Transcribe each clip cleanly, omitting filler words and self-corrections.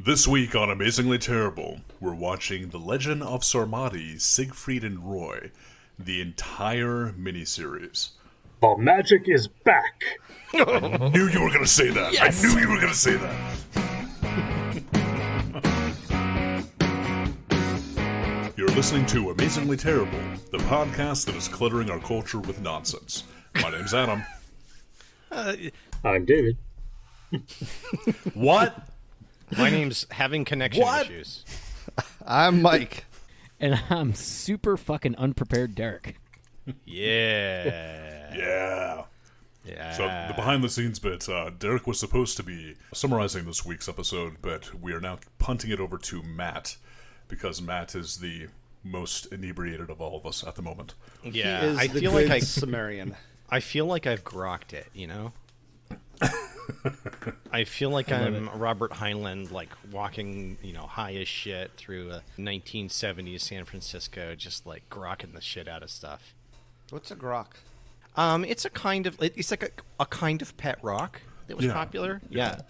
This week on Amazingly Terrible, we're watching The Legend of Sarmoti, Siegfried and Roy, the entire miniseries. The magic is back! I knew you were going to say that. Yes. I knew you were going to say that. You're listening to Amazingly Terrible, the podcast that is cluttering our culture with nonsense. My name's Adam. I'm David. What? My name's having connection issues. I'm Mike. And I'm super fucking unprepared Derek. Yeah. Yeah. So the behind-the-scenes bit, Derek was supposed to be summarizing this week's episode, but we are now punting it over to Matt, because Matt is the most inebriated of all of us at the moment. Yeah, He is I the feel good like Sumerian. I feel like I've grokked it, you know? I feel like I'm Robert Heinlein, like walking, high as shit through a 1970s San Francisco, just like grokking the shit out of stuff. What's a grok? It's like a kind of pet rock that was popular. Yeah.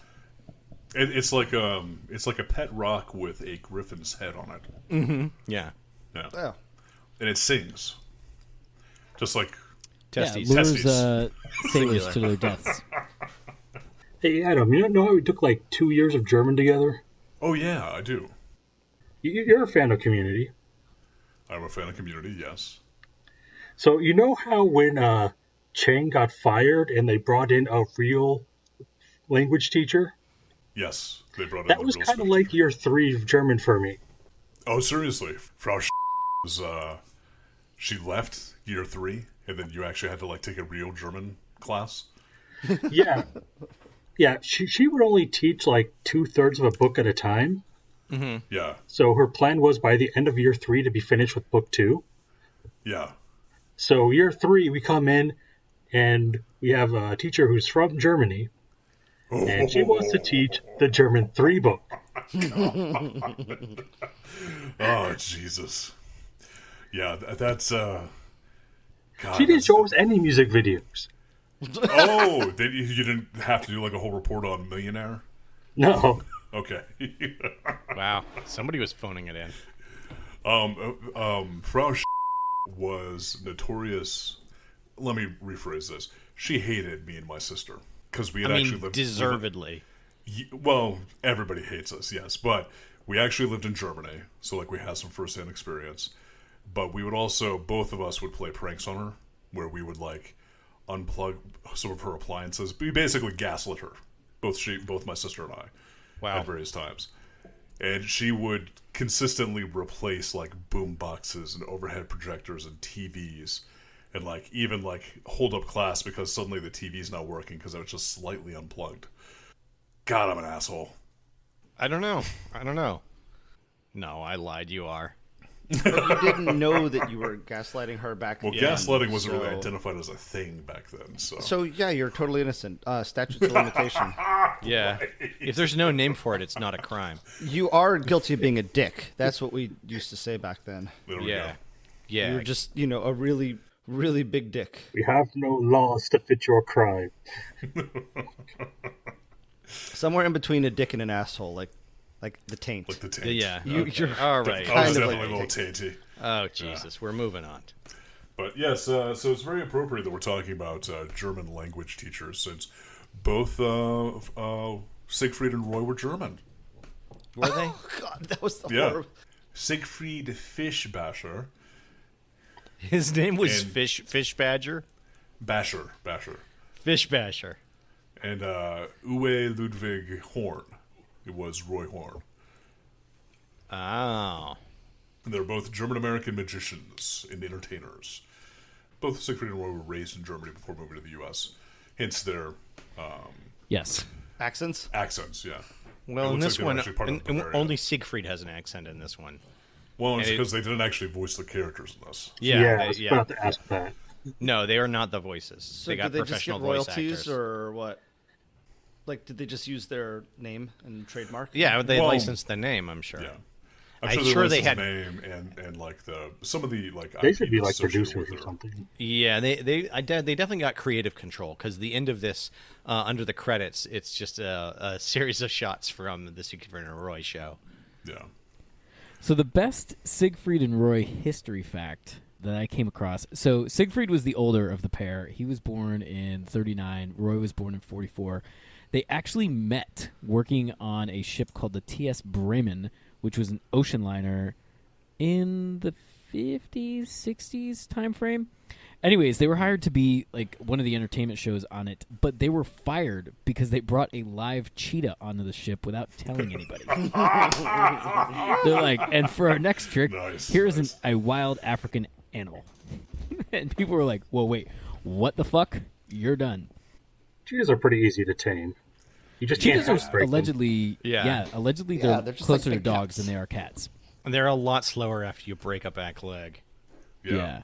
It's like a pet rock with a griffin's head on it. Mm-hmm. Yeah. Oh. And it sings. Just like Testes. Lures sailors to their deaths. Hey, Adam, you know how we took like 2 years of German together? Oh, yeah, I do. You're a fan of Community. I'm a fan of Community, yes. So you know how when Chang got fired and they brought in a real language teacher? Yes, they brought in That a was real kind of speech like teacher. year 3 of German for me. Oh, seriously? Frau was, she left year 3, and then you actually had to, like, take a real German class? Yeah. Yeah, she would only teach like 2/3 of a book at a time. Mm-hmm. Yeah. So her plan was by the end of year 3 to be finished with book 2. Yeah. So year 3, we come in and we have a teacher who's from Germany, and she wants to teach the German 3 book. Oh, Jesus. Yeah, that's, God. She didn't show us any music videos. Oh, you didn't have to do, like, a whole report on Millionaire? No. Okay. Wow. Somebody was phoning it in. Frau was notorious. Let me rephrase this. She hated me and my sister because we had actually lived deservedly. Well, everybody hates us, yes, but we actually lived in Germany, so like we had some first-hand experience. But we would also, both of us would play pranks on her, where we would like unplug some of her appliances. We basically gaslit her, both my sister and I, at various times. And she would consistently replace like boom boxes and overhead projectors and TVs, and like even like hold up class because suddenly the TV's not working because it was just slightly unplugged. God, I'm an asshole. I don't know. No, I lied. You are. But you didn't know that you were gaslighting her back then. Well, gaslighting wasn't really identified as a thing back then. So yeah, you're totally innocent. Statutes of limitation. Yeah. If there's no name for it, it's not a crime. You are guilty of being a dick. That's what we used to say back then. There we go. Yeah. You're just, a really, really big dick. We have no laws to fit your crime. Somewhere in between a dick and an asshole, like the taint. Like the taint. Yeah. You're All right. I was kind of definitely like a little tainty. Oh, Jesus. We're moving on. But yes, so it's very appropriate that we're talking about German language teachers, since both Siegfried and Roy were German. Were they? Oh, God, that was the Yeah. horrible. Siegfried Fischbacher. His name was And- Fish Badger? Basher. Fish Basher. And Uwe Ludwig Horn. It was Roy Horn. Oh. And they're both German-American magicians and entertainers. Both Siegfried and Roy were raised in Germany before moving to the U.S. Hence their Yes. Accents? accents, yeah. Well, It in looks this like they were one, actually part of the Bavaria. only Siegfried has an accent in this one. Well, it's and because they didn't actually voice the characters in this. I was about to ask that. No, they are not the voices. So they got did they just professional get voice royalties actors. or what? Like, did they just use their name and trademark? Yeah, they Well- licensed the name, I'm sure. Yeah. I'm sure they had name and like some of the like they should be like associated producers with or her. something. Yeah, they definitely got creative control because the end of this, under the credits, it's just a series of shots from the Siegfried and Roy show. Yeah. So the best Siegfried and Roy history fact that I came across. So Siegfried was the older of the pair. He was born in 39. Roy was born in 44. They actually met working on a ship called the T.S. Bremen, which was an ocean liner in the 50s, 60s time frame. Anyways, they were hired to be like one of the entertainment shows on it, but they were fired because they brought a live cheetah onto the ship without telling anybody. They're like, and for our next trick, here's a wild African animal. And people were like, whoa, wait, what the fuck? You're done. Cheetahs are pretty easy to tame. You just can't break allegedly, them. Allegedly they're they're just closer like to dogs cats. than they are cats. And they're a lot slower after you break a back leg. Yeah.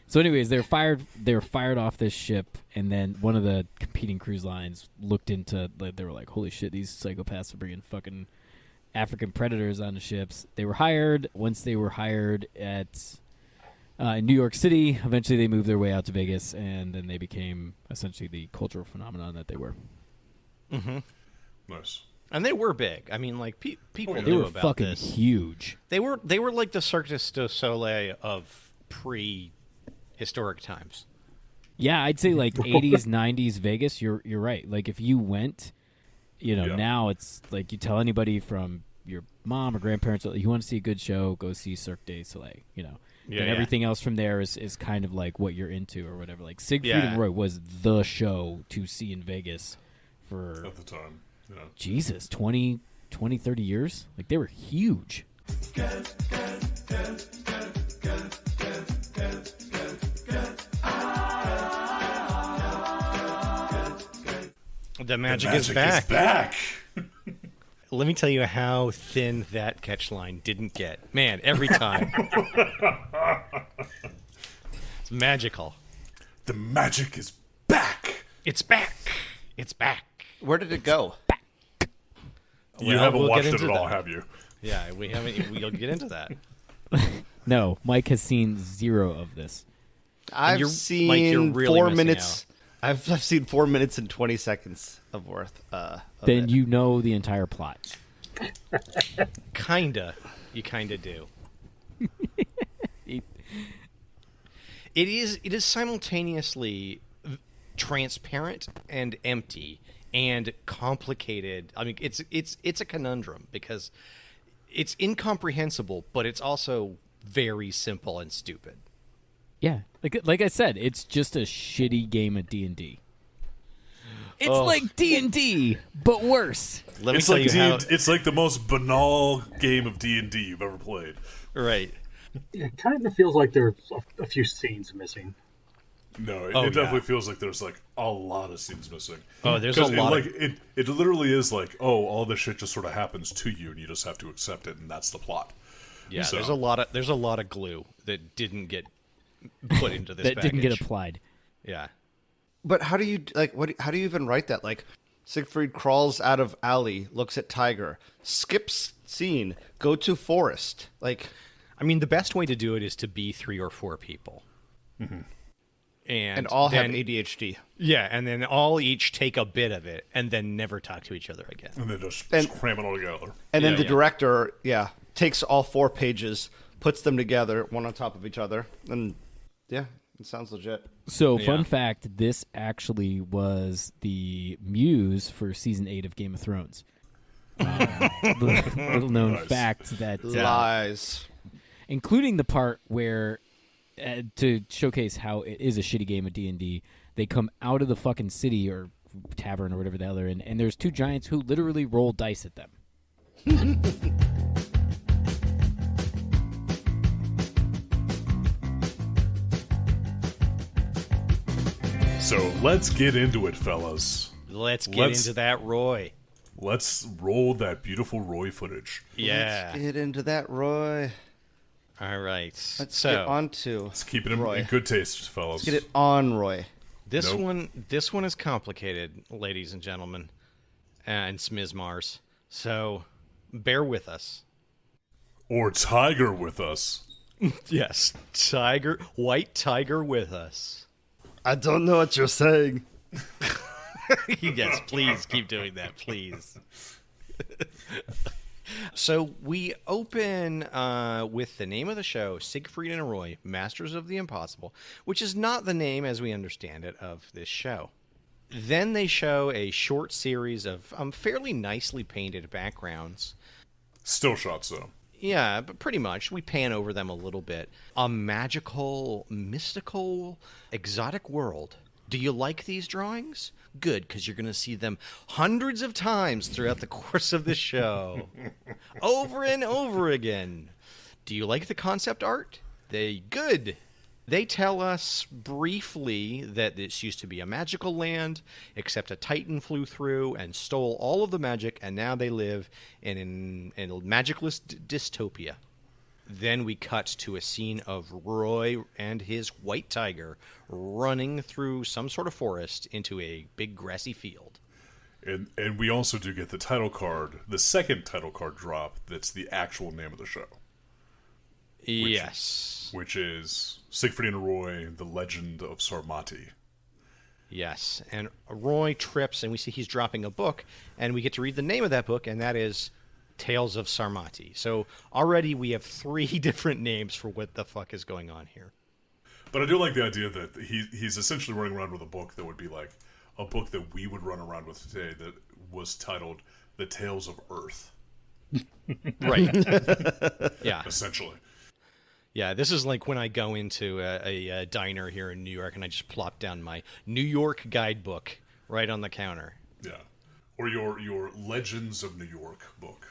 So, anyways, they were fired. They were fired off this ship, and then one of the competing cruise lines looked into. They were like, "Holy shit, these psychopaths are bringing fucking African predators onto ships." They were hired. Once they were hired at in New York City, eventually they moved their way out to Vegas, and then they became essentially the cultural phenomenon that they were. Mm-hmm. Nice. And they were big. I mean, like people They knew were about fucking this. huge. They were like the Cirque du Soleil of pre-historic times. Yeah, I'd say like 80s, 90s Vegas. You're right. Like if you went, now it's like you tell anybody from your mom or grandparents, you want to see a good show, go see Cirque du Soleil. And everything else from there is kind of like what you're into or whatever. Like Siegfried and Roy was the show to see in Vegas for at the time. Yeah. Jesus, 20, 30 years. Like they were huge. The magic is back. Let me tell you how thin that catch line didn't get. Man, every time. It's magical. The magic is back. It's back. It's back. Where did it go? You haven't watched it at all, have you? Yeah, we haven't. We'll get into that. No, Mike has seen zero of this. I've seen really 4 missing minutes. I've seen 4 minutes and 20 seconds of worth. Then you know the entire plot. Kinda. You kinda do. It is simultaneously transparent and empty and complicated. I mean, it's a conundrum because it's incomprehensible, but it's also very simple and stupid. Yeah, like I said, it's just a shitty game of D&D. It's like D&D, but worse. Let me tell you how. It's like the most banal game of D&D you've ever played. Right. It kind of feels like there's a few scenes missing. No, it definitely feels like there's like a lot of scenes missing. Oh, there's a lot. It literally is like, all this shit just sort of happens to you, and you just have to accept it, and that's the plot. Yeah, so. there's a lot of glue that didn't get put into this. That package. didn't get applied. Yeah. But how do you how do you even write that? Like, Siegfried crawls out of alley, looks at tiger, skips scene, go to forest. Like, I mean, the best way to do it is to be 3 or 4 people, and all have then, ADHD. Yeah, and then all each take a bit of it, and then never talk to each other again. And then just cram it all together. And then the director, takes all 4 pages, puts them together, one on top of each other, and it sounds legit. So, fun fact, this actually was the muse for season 8 of Game of Thrones. Little known fact that lies, including the part where to showcase how it is a shitty game of D&D, they come out of the fucking city or tavern or whatever the hell they're in, and there's 2 giants who literally roll dice at them. So let's get into it, fellas. Let's get into that Roy. Let's roll that beautiful Roy footage. Yeah. Let's get into that Roy. All right. Let's get on to. Let's keep it Roy. in good taste, fellas. Let's get it on Roy. This one is complicated, ladies and gentlemen, and smizmars. So bear with us. Or tiger with us. Yes, white tiger with us. I don't know what you're saying. Yes, please keep doing that, please. So we open with the name of the show, Siegfried and Roy, Masters of the Impossible, which is not the name, as we understand it, of this show. Then they show a short series of fairly nicely painted backgrounds. Still shots, though. Yeah, but pretty much. We pan over them a little bit. A magical, mystical, exotic world. Do you like these drawings? Good, because you're going to see them hundreds of times throughout the course of the show. Over and over again. Do you like the concept art? Good. They tell us briefly that this used to be a magical land, except a titan flew through and stole all of the magic, and now they live in a magicless dystopia. Then we cut to a scene of Roy and his white tiger running through some sort of forest into a big grassy field. And we also do get the title card, the second title card drop that's the actual name of the show. Yes. Which is Siegfried and Roy, The Legend of Sarmoti. Yes, and Roy trips, and we see he's dropping a book, and we get to read the name of that book, and that is Tales of Sarmati. So already we have 3 different names for what the fuck is going on here. But I do like the idea that he's essentially running around with a book that would be like a book that we would run around with today that was titled The Tales of Earth. Right. Yeah. Essentially. Yeah, this is like when I go into a diner here in New York and I just plop down my New York guidebook right on the counter. Yeah. Or your Legends of New York book.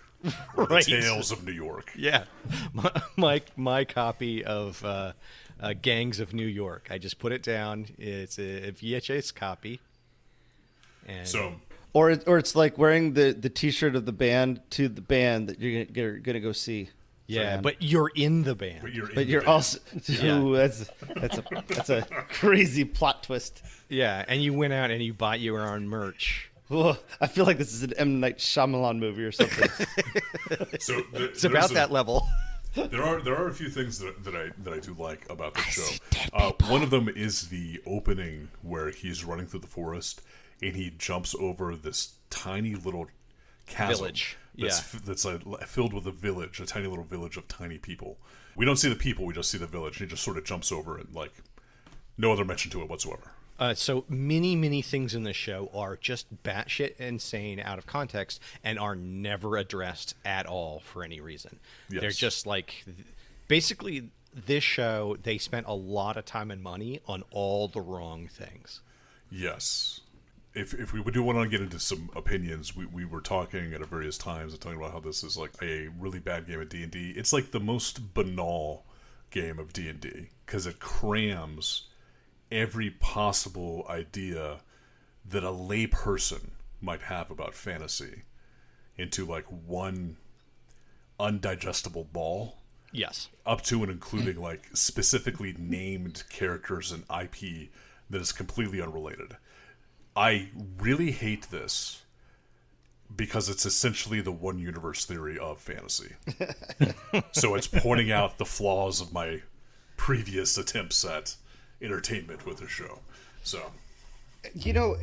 Or Right. The Tales of New York. Yeah. My copy of Gangs of New York. I just put it down. It's a VHS copy. And So, Or it's like wearing the T-shirt of the band to the band that you're gonna go see. yeah, but you're in the band. But you're also ooh, that's a crazy plot twist. Yeah, and you went out and you bought your own merch. Ugh, I feel like this is an M. Night Shyamalan movie or something. so It's about that level. There are a few things that I do like about this show. One of them is the opening where he's running through the forest and he jumps over this tiny little chasm Village. that's filled with a tiny little village of tiny people. We don't see the people, we just see the village. And he just sort of jumps over it, like no other mention to it whatsoever. So many things in this show are just batshit insane out of context and are never addressed at all for any reason. Yes. They're just like, basically, this show, they spent a lot of time and money on all the wrong things. Yes. If we do want to get into some opinions, we were talking at various times and talking about how this is like a really bad game of D&D. It's like the most banal game of D&D because it crams every possible idea that a lay person might have about fantasy into like one undigestible ball. Yes. Up to and including like specifically named characters and IP that is completely unrelated. I really hate this because it's essentially the one universe theory of fantasy. So it's pointing out the flaws of my previous attempts at entertainment with the show. So, You know,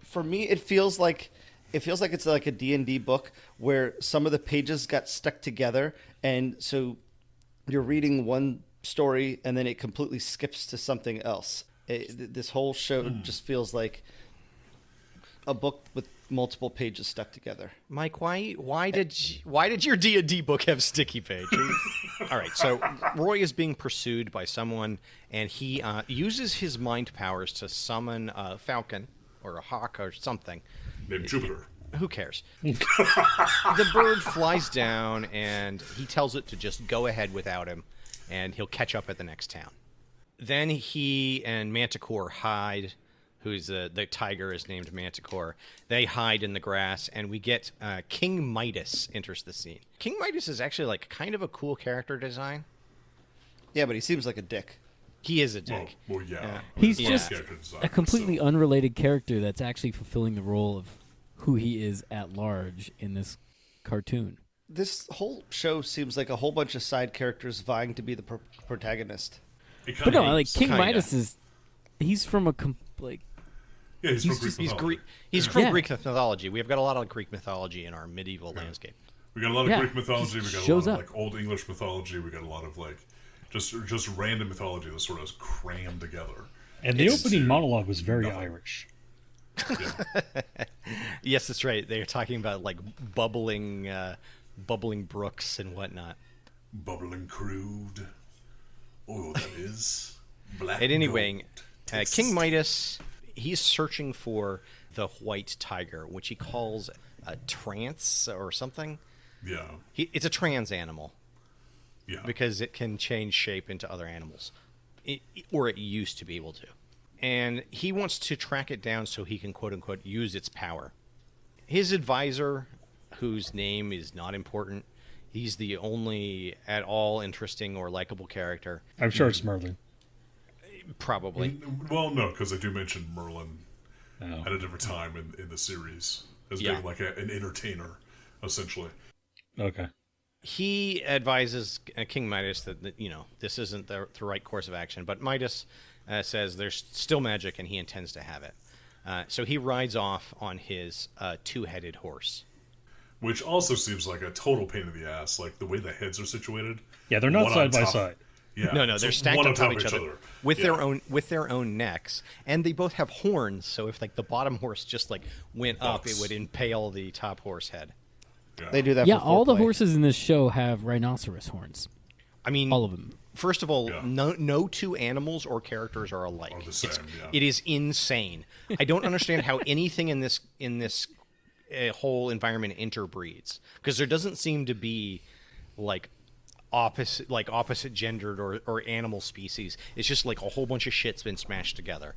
for me, it feels like it's like a D&D book where some of the pages got stuck together, and so you're reading one story and then it completely skips to something else. This whole show just feels like a book with multiple pages stuck together. Mike, why did your D&D book have sticky pages? All right, so Roy is being pursued by someone, and he uses his mind powers to summon a falcon or a hawk or something. named Jupiter. Who cares? The bird flies down, and he tells it to just go ahead without him, and he'll catch up at the next town. Then he and Manticore hide. Who's the tiger is named Manticore. They hide in the grass, and we get King Midas enters the scene. King Midas is actually like kind of a cool character design. Yeah, but he seems like a dick. He is a dick. Well, yeah. He's Yeah. just Character design, a completely so- unrelated character that's actually fulfilling the role of who he is at large in this cartoon. This whole show seems like a whole bunch of side characters vying to be the protagonist. But no, like King Kinda. Midas he's from a like Yeah, he's from Greek He's mythology. Greek. He's from Yeah. Greek mythology. We've got a lot of Greek mythology in our medieval landscape. We got a lot of Yeah, Greek mythology. he We got a shows lot of up. like Old English mythology. We got a lot of like just random mythology that sort of crammed together. And the It's- opening monologue was very nothing. Irish. Yeah. Yes, that's right. They're talking about like bubbling brooks and whatnot. Bubbling crude. Oh, that is black. At any gold. rate, Taste. King Midas, he's searching for the white tiger, which he calls a trance or something. Yeah, It's a trans animal yeah. because it can change shape into other animals, or it used to be able to. And he wants to track it down so he can, quote unquote, use its power. His advisor, whose name is not important, he's the only at all interesting or likable character, I'm sure it's Merlin. probably. Well, no, because they do mention Merlin Oh. at a different time in the series as Yeah. being like an entertainer, essentially. Okay. He advises King Midas that this isn't the right course of action, but Midas says there's still magic and he intends to have it. So he rides off on his two-headed horse. Which also seems like a total pain in the ass, like the way the heads are situated. Yeah, they're not One side on by top- side. Yeah, No, they're so stacked one on top of each other with Yeah. their own necks, and they both have horns. So if like the bottom horse just like went up, it Bucks. would impale the top horse head. Yeah. They do that. yeah, for all the foreplay. horses in this show have rhinoceros horns. I mean, All of them. First of all, Yeah. no two animals or characters are alike. Are the same, yeah. It is insane. I don't understand how anything in this whole environment interbreeds, because there doesn't seem to be like opposite gendered or animal species. It's just like a whole bunch of shit's been smashed together.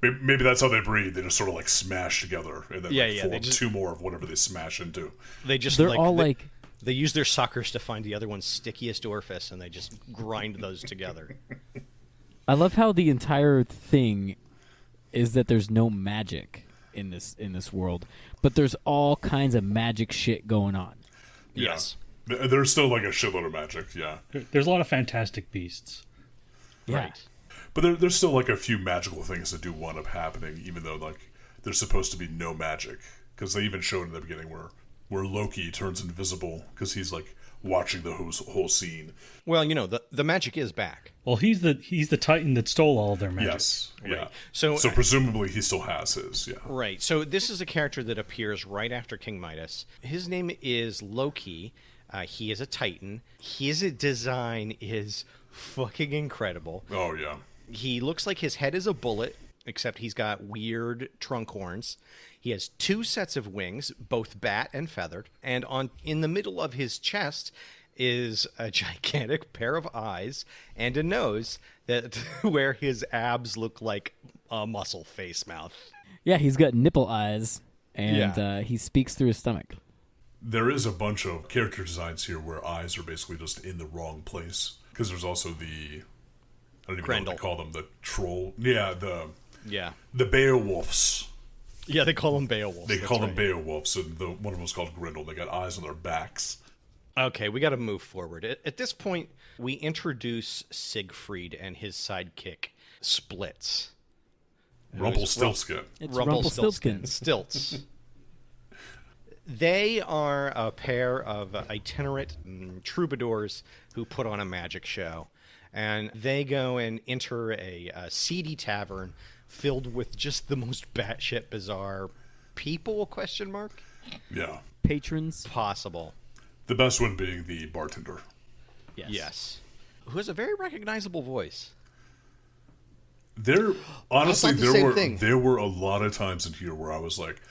Maybe that's how they breed. They just sort of like smash together and then Yeah, like, yeah, form they just- two more of whatever they smash into. They just They're all like they use their suckers to find the other one's stickiest orifice, and they just grind those together. I love how the entire thing is that there's no magic in this world, but there's all kinds of magic shit going on. Yeah. Yes. There's still like a shitload of magic, yeah. There's a lot of fantastic beasts. Right. But there's still like a few magical things that do wind up happening, even though like there's supposed to be no magic. Because they even showed in the beginning where Loki turns invisible because he's like watching the whole scene. Well, the magic is back. Well, he's the Titan that stole all of their magic. Yes, yeah. So- So presumably he still has his, yeah. Right. So this is a character that appears right after King Midas. His name is Loki. He is a Titan. His design is fucking incredible. Oh yeah. He looks like his head is a bullet, except he's got weird trunk horns. He has two sets of wings, both bat and feathered, and in the middle of his chest is a gigantic pair of eyes and a nose that where his abs look like a muscle face mouth. Yeah, he's got nipple eyes, and Yeah. he speaks through his stomach. There is a bunch of character designs here where eyes are basically just in the wrong place. Because there's also I don't even know what Grendel. they call them, the troll. Yeah, Yeah. the Beowulfs. Yeah, they call him Beowulf. They call them Beowulfs, and one of them is called Grendel. They got eyes on their backs. Okay, we got to move forward. At this point, we introduce Siegfried and his sidekick, Splits. Rumpelstiltskin. It's Rumpelstiltskin. Rumpelstiltskin. Stilts. They are a pair of itinerant troubadours who put on a magic show. And they go and enter a seedy tavern filled with just the most batshit bizarre people, question mark, Yeah. Patrons. possible. The best one being the bartender. Yes. Who has a very recognizable voice. There, honestly, the same thing. there were a lot of times in here where I was like,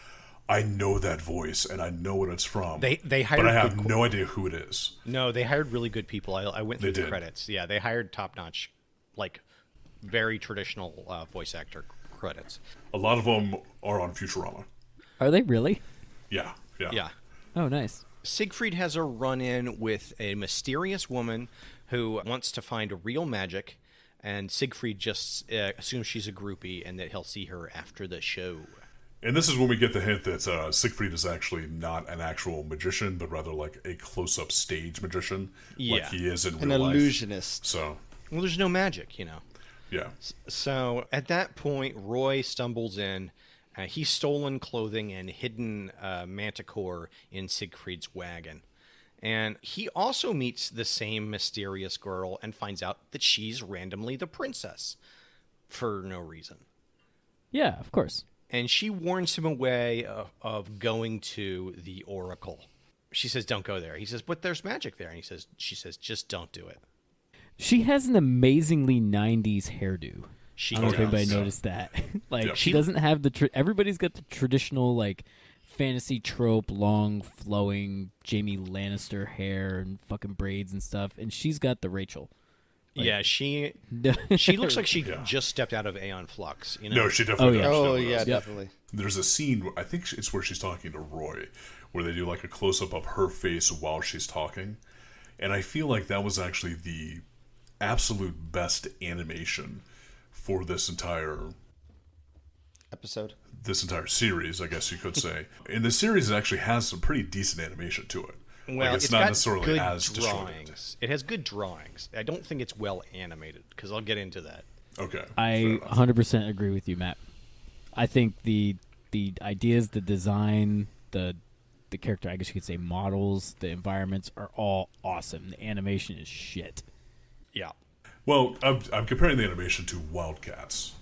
I know that voice and I know what it's from. They hired but I have good no idea who it is. No, they hired really good people. I went through They the did. credits. Yeah, they hired top-notch, like, very traditional voice actor credits. A lot of them are on Futurama. Are they really? Yeah, yeah. Yeah. Oh, nice. Siegfried has a run-in with a mysterious woman who wants to find real magic, and Siegfried just assumes she's a groupie and that he'll see her after the show. And this is when we get the hint that Siegfried is actually not an actual magician, but rather like a close-up stage magician, like Yeah. he is in An real life. illusionist. So, Well, there's no magic, yeah. So at that point, Roy stumbles in. He's stolen clothing and hidden Manticore in Siegfried's wagon. And he also meets the same mysterious girl and finds out that she's randomly the princess for no reason. Yeah, of course. And she warns him away of going to the Oracle. She says, "Don't go there." He says, "But there's magic there." And she says, "Just don't do it." She has an amazingly 90s hairdo. She I don't know if anybody does. noticed that. Like, Yeah. she doesn't have the... everybody's got the traditional, like, fantasy trope, long, flowing Jamie Lannister hair and fucking braids and stuff. And she's got the Rachel. Yeah, she looks like she just stepped out of Aeon Flux. No, she definitely Oh, yeah. does. Oh, She yeah, does. definitely. There's a scene, I think it's where she's talking to Roy, where they do like a close-up of her face while she's talking. And I feel like that was actually the absolute best animation for this entire Episode. series, I guess you could say. In the series, it actually has some pretty decent animation to it. Well, Like, it's not got necessarily good as disjointed. drawings. It has good drawings. I don't think it's well animated because I'll get into that. Okay. I 100% agree with you, Matt. I think the ideas, the design, the character, I guess you could say models, the environments are all awesome. The animation is shit. Yeah. Well, I'm comparing the animation to Wildcats.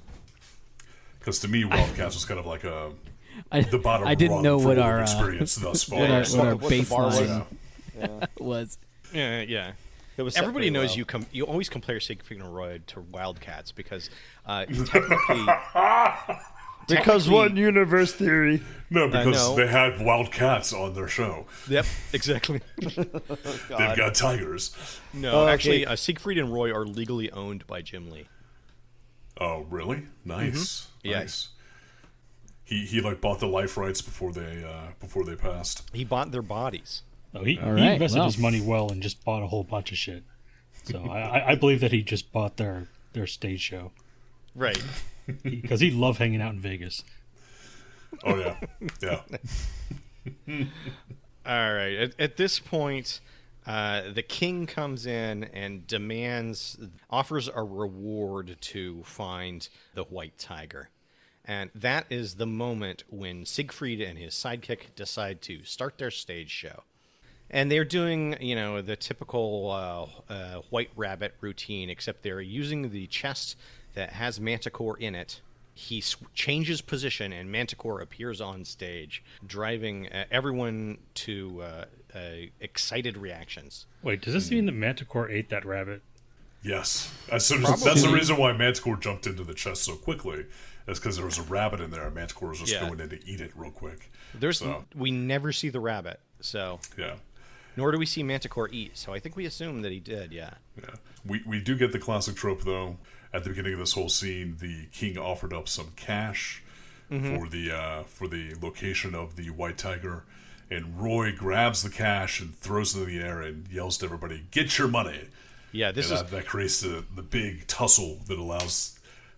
Because to me, Wildcats was kind of like the bottom I didn't rung know for what we've our experienced thus far. what our What the bar was. baseline Yeah. was. Yeah. It was set Everybody pretty knows well. you always compare Siegfried and Roy to Wildcats because technically Because one universe theory. No, because no. they had Wildcats on their show. Yep, exactly. They've got tigers. No, Oh, okay. actually, Siegfried and Roy are legally owned by Jim Lee. Oh, really? Nice. Yeah. Nice. He like bought the life rights before they passed. He bought their bodies. Oh, he All right, invested well. his money well and just bought a whole bunch of shit. So I believe that he just bought their stage show Right. because he loved hanging out in Vegas. Oh yeah, yeah. All right. At this point, the king comes in and offers a reward to find the white tiger. And that is the moment when Siegfried and his sidekick decide to start their stage show. And they're doing, the typical white rabbit routine, except they're using the chest that has Manticore in it. He changes position, and Manticore appears on stage, driving everyone to excited reactions. Wait, does this mean that Manticore ate that rabbit? Yes. That's the reason why Manticore jumped into the chest so quickly. That's because there was a rabbit in there, and Manticore was just Yeah. going in to eat it real quick. We never see the rabbit, so Yeah. nor do we see Manticore eat. So I think we assume that he did. Yeah. Yeah. We do get the classic trope, though. At the beginning of this whole scene, the king offered up some cash for the location of the white tiger, and Roy grabs the cash and throws it in the air and yells to everybody, "Get your money!" Yeah. That creates the big tussle that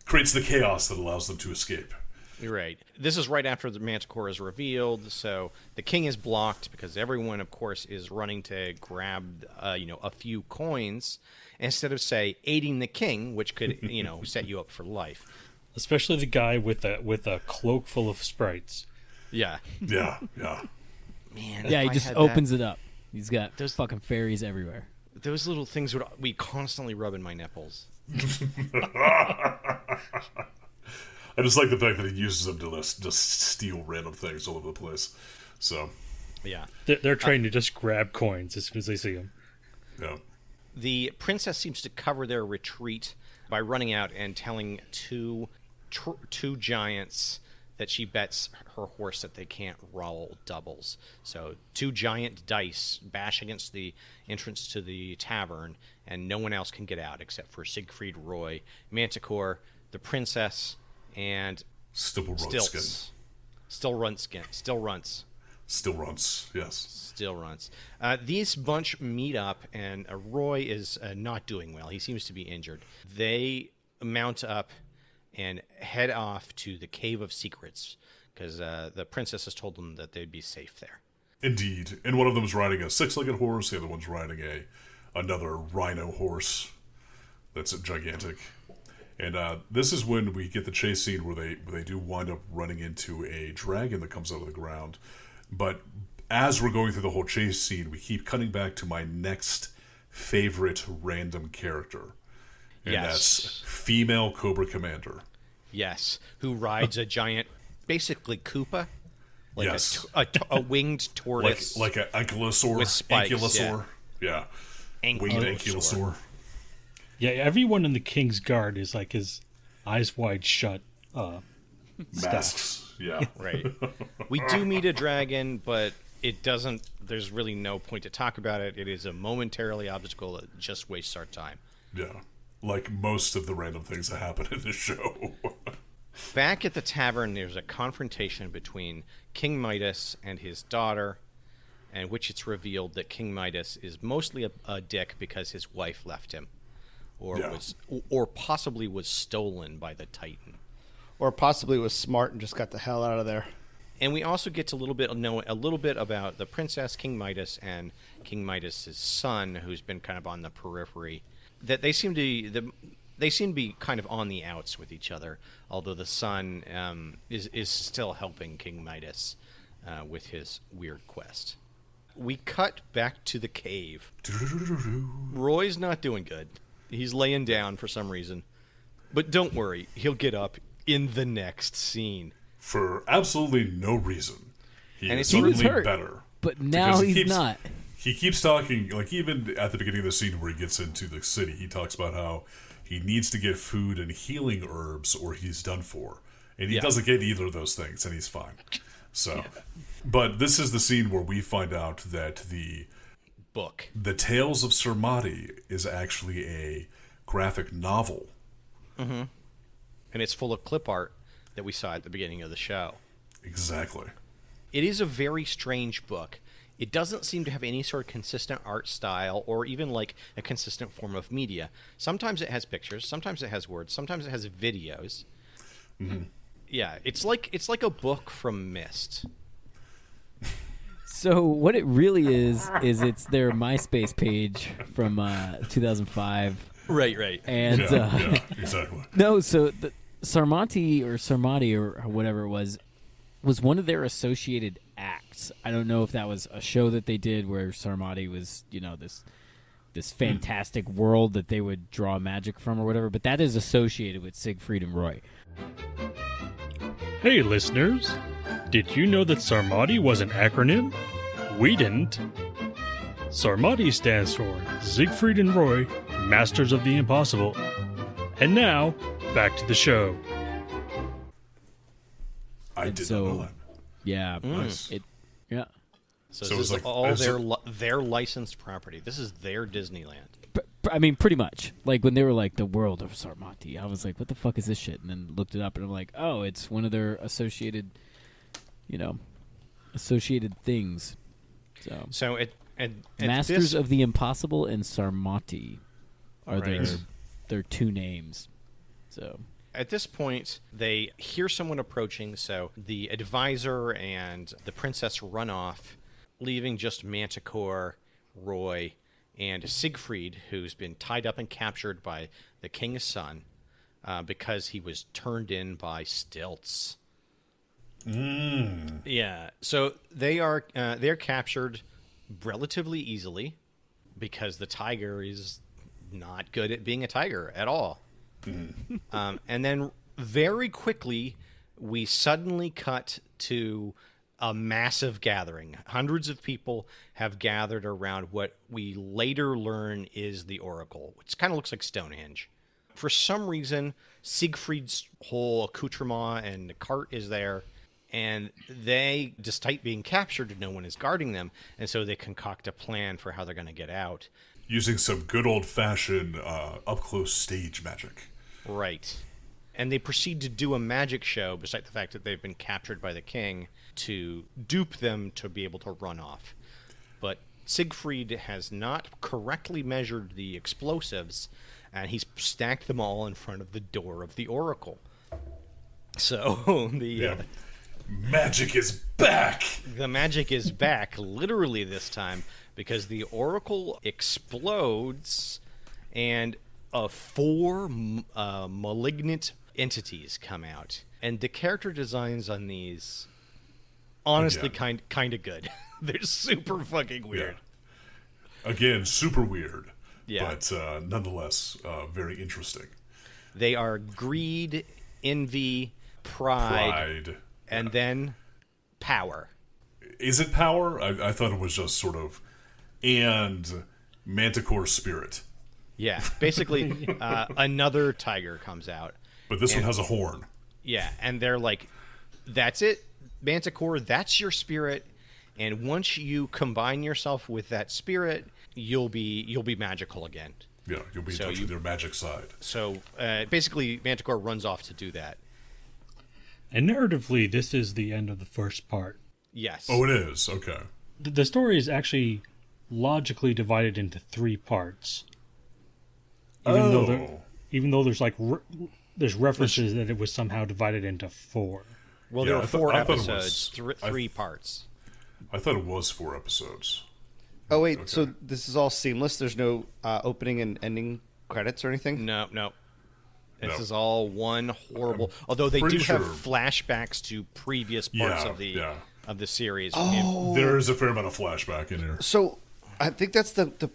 creates the chaos that allows them to escape. You're right. This is right after the Manticore is revealed, so the king is blocked because everyone, of course, is running to grab, a few coins instead of, say, aiding the king, which could, set you up for life. Especially the guy with a cloak full of sprites. Yeah. Yeah, yeah. Man. Yeah, he if I just had opens it up. He's got There's- fucking fairies everywhere. Those little things would be constantly rubbing my nipples. I just like the fact that he uses them to just steal random things all over the place. So, Yeah. They're trained to just grab coins as soon as they see them. yeah. The princess seems to cover their retreat by running out and telling two giants that she bets her horse that they can't roll doubles. So 2 giant dice bash against the entrance to the tavern, and no one else can get out except for Siegfried, Roy, Manticore, the princess, and Stipple Stilts. Still runts. Still runs, yes. Still runs. These bunch meet up, and Roy is not doing well. He seems to be injured. They mount up and head off to the Cave of Secrets, because the princess has told them that they'd be safe there. Indeed. And one of them is riding a six-legged horse, the other one's riding another rhino horse that's gigantic. And this is when we get the chase scene where they do wind up running into a dragon that comes out of the ground. But as we're going through the whole chase scene, we keep cutting back to my next favorite random character. And that's female Cobra Commander. Yes, who rides a giant, basically Koopa, like Yes. a winged tortoise, Like an ankylosaur. with spikes, Ankylosaur. Yeah. Winged ankylosaur. Yeah, everyone in the King's Guard is like his eyes wide shut. Masks. Yeah. Right. We do meet a dragon, but it doesn't. There's really no point to talk about it. It is a momentarily obstacle that just wastes our time. Yeah. Like most of the random things that happen in this show. Back at the tavern, there's a confrontation between King Midas and his daughter, in which it's revealed that King Midas is mostly a dick because his wife left him, or possibly was stolen by the Titan. Or possibly was smart and just got the hell out of there. And we also get to know a little bit about the princess, King Midas, and King Midas' son, who's been kind of on the periphery. That they seem to be kind of on the outs with each other, although the son is still helping King Midas with his weird quest. We cut back to the cave. Roy's not doing good. He's laying down for some reason. But don't worry, he'll get up in the next scene. For absolutely no reason. He And is he was certainly hurt, better. But now Because he's not. He keeps talking, like even at the beginning of the scene where he gets into the city, he talks about how he needs to get food and healing herbs or he's done for. And he doesn't get either of those things, and he's fine. So, but this is the scene where we find out that the Tales of Sarmati is actually a graphic novel. Mm-hmm. And it's full of clip art that we saw at the beginning of the show. Exactly. It is a very strange book. It doesn't seem to have any sort of consistent art style or even like a consistent form of media. Sometimes it has pictures, sometimes it has words, sometimes it has videos. Mm-hmm. Yeah, it's like a book from Myst. So what it really is it's their MySpace page from 2005. Right. And yeah, exactly. No, so the Sarmati or whatever it was one of their associated acts. I don't know if that was a show that they did where Sarmati was, this fantastic world that they would draw magic from or whatever, but that is associated with Siegfried and Roy. Hey, listeners. Did you know that Sarmati was an acronym? We didn't. Sarmati stands for Siegfried and Roy, Masters of the Impossible. And now, back to the show. I did not know that. Yeah. Nice. So So this is it's like- all so- their licensed property. This is their Disneyland. I mean, pretty much. Like, when they were like, the world of Sarmati, I was like, what the fuck is this shit? And then looked it up, and I'm like, oh, it's one of their associated things. So at Masters this, of the Impossible and Sarmati are Right. their two names. So At this point, they hear someone approaching, so the advisor and the princess run off, leaving just Manticore, Roy, and Siegfried, who's been tied up and captured by the king's son because he was turned in by stilts. Yeah, so they're captured relatively easily because the tiger is not good at being a tiger at all. And then very quickly, we suddenly cut to a massive gathering. Hundreds of people have gathered around what we later learn is the Oracle, which kind of looks like Stonehenge. For some reason, Siegfried's whole accoutrement and the cart is there, and they, despite being captured, no one is guarding them, and so they concoct a plan for how they're going to get out. Using some good old-fashioned up-close stage magic. Right. And they proceed to do a magic show, despite the fact that they've been captured by the king, to dupe them to be able to run off. But Siegfried has not correctly measured the explosives, and he's stacked them all in front of the door of the Oracle. So Magic is back! The magic is back, literally this time, because the Oracle explodes and four malignant entities come out. And the character designs on these, honestly, kind of good. They're super fucking weird. Yeah. Again, super weird. Yeah. But nonetheless, very interesting. They are greed, envy, pride. And then power. Is it power? I thought it was just sort of, and Manticore spirit. Yeah, basically, another tiger comes out. But this one has a horn. Yeah, and they're like, that's it, Manticore, that's your spirit, and once you combine yourself with that spirit, you'll be magical again. Yeah, you'll be in touch with your magic side. So, basically, Manticore runs off to do that. And narratively, this is the end of the first part. Yes. Oh, it is? Okay. The story is actually logically divided into 3 parts. Even though there's like there's references that it was somehow divided into 4. Well, there were 4 episodes, 3 parts. I thought it was 4 episodes. Oh wait, so this is all seamless? There's no opening and ending credits or anything? No. This is all one horrible. Although they do have flashbacks to previous parts of the series. Oh, there is a fair amount of flashback in here. So I think that's the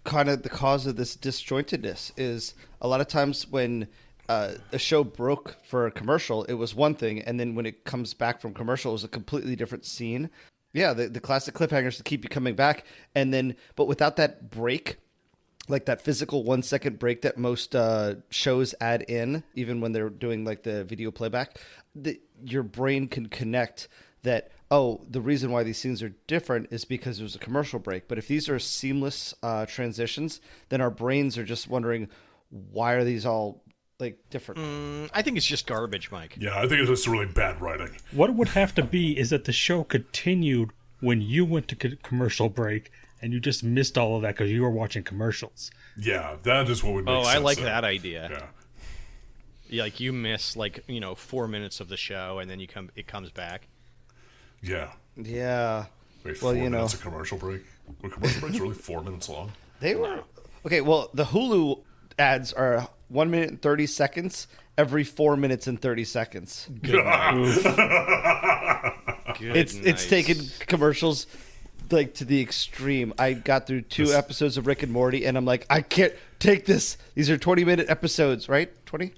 kind of the cause of this disjointedness. Is a lot of times when a show broke for a commercial, it was one thing, and then when it comes back from commercial, it was a completely different scene. Yeah, the classic cliffhangers to keep you coming back, and then but without that break, like that physical 1 second break that most shows add in, even when they're doing like the video playback, your brain can connect that, oh, the reason why these scenes are different is because it was a commercial break. But if these are seamless transitions, then our brains are just wondering, why are these all like different? I think it's just garbage, Mike. Yeah, I think it's just really bad writing. What it would have to be is that the show continued when you went to commercial break, and you just missed all of that because you were watching commercials. Yeah, that is what would make sense. I like that idea. Yeah. Yeah, like you miss 4 minutes of the show, and then it comes back. Yeah. Yeah. Wait, 4 minutes of commercial break? Were commercial breaks really 4 minutes long? They were. Okay, well, the Hulu ads are 1 minute and 30 seconds every 4 minutes and 30 seconds. Good It's taken commercials like to the extreme. I got through 2 episodes of Rick and Morty, and I'm like, I can't take this. These are 20-minute episodes, right? 20?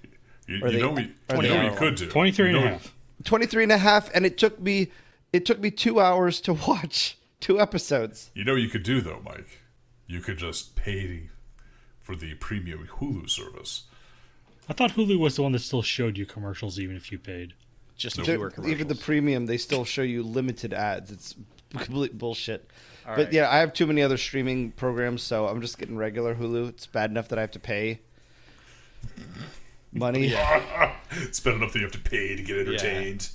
You know what you could do? 23 and a half. 23 and a half, and it took me 2 hours to watch 2 episodes. You know what you could do, though, Mike? You could just pay for the premium Hulu service. I thought Hulu was the one that still showed you commercials even if you paid. Just fewer commercials. Even the premium, they still show you limited ads. It's complete bullshit. All but right. yeah, I have too many other streaming programs, so I'm just getting regular Hulu. It's bad enough that I have to pay money. It's bad enough that you have to pay to get entertained.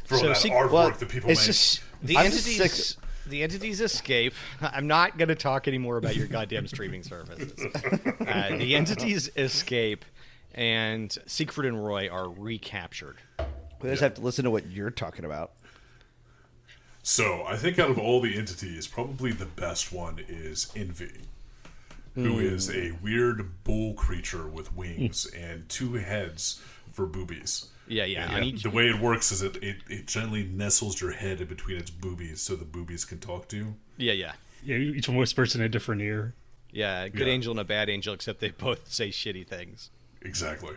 For all So that see- artwork that people make. Just The I'm entities, just sick. the entities escape. I'm not going to talk anymore about your goddamn streaming services. The entities escape, and Siegfried and Roy are recaptured. We just have to listen to what you're talking about. So, I think out of all the entities, probably the best one is Envy, who is a weird bull creature with wings and 2 heads for boobies. Yeah. And the way it works is it gently nestles your head in between its boobies so the boobies can talk to you. Yeah. Yeah, each one whispers in a different ear. Yeah, good Yeah. angel and a bad angel, except they both say shitty things. Exactly.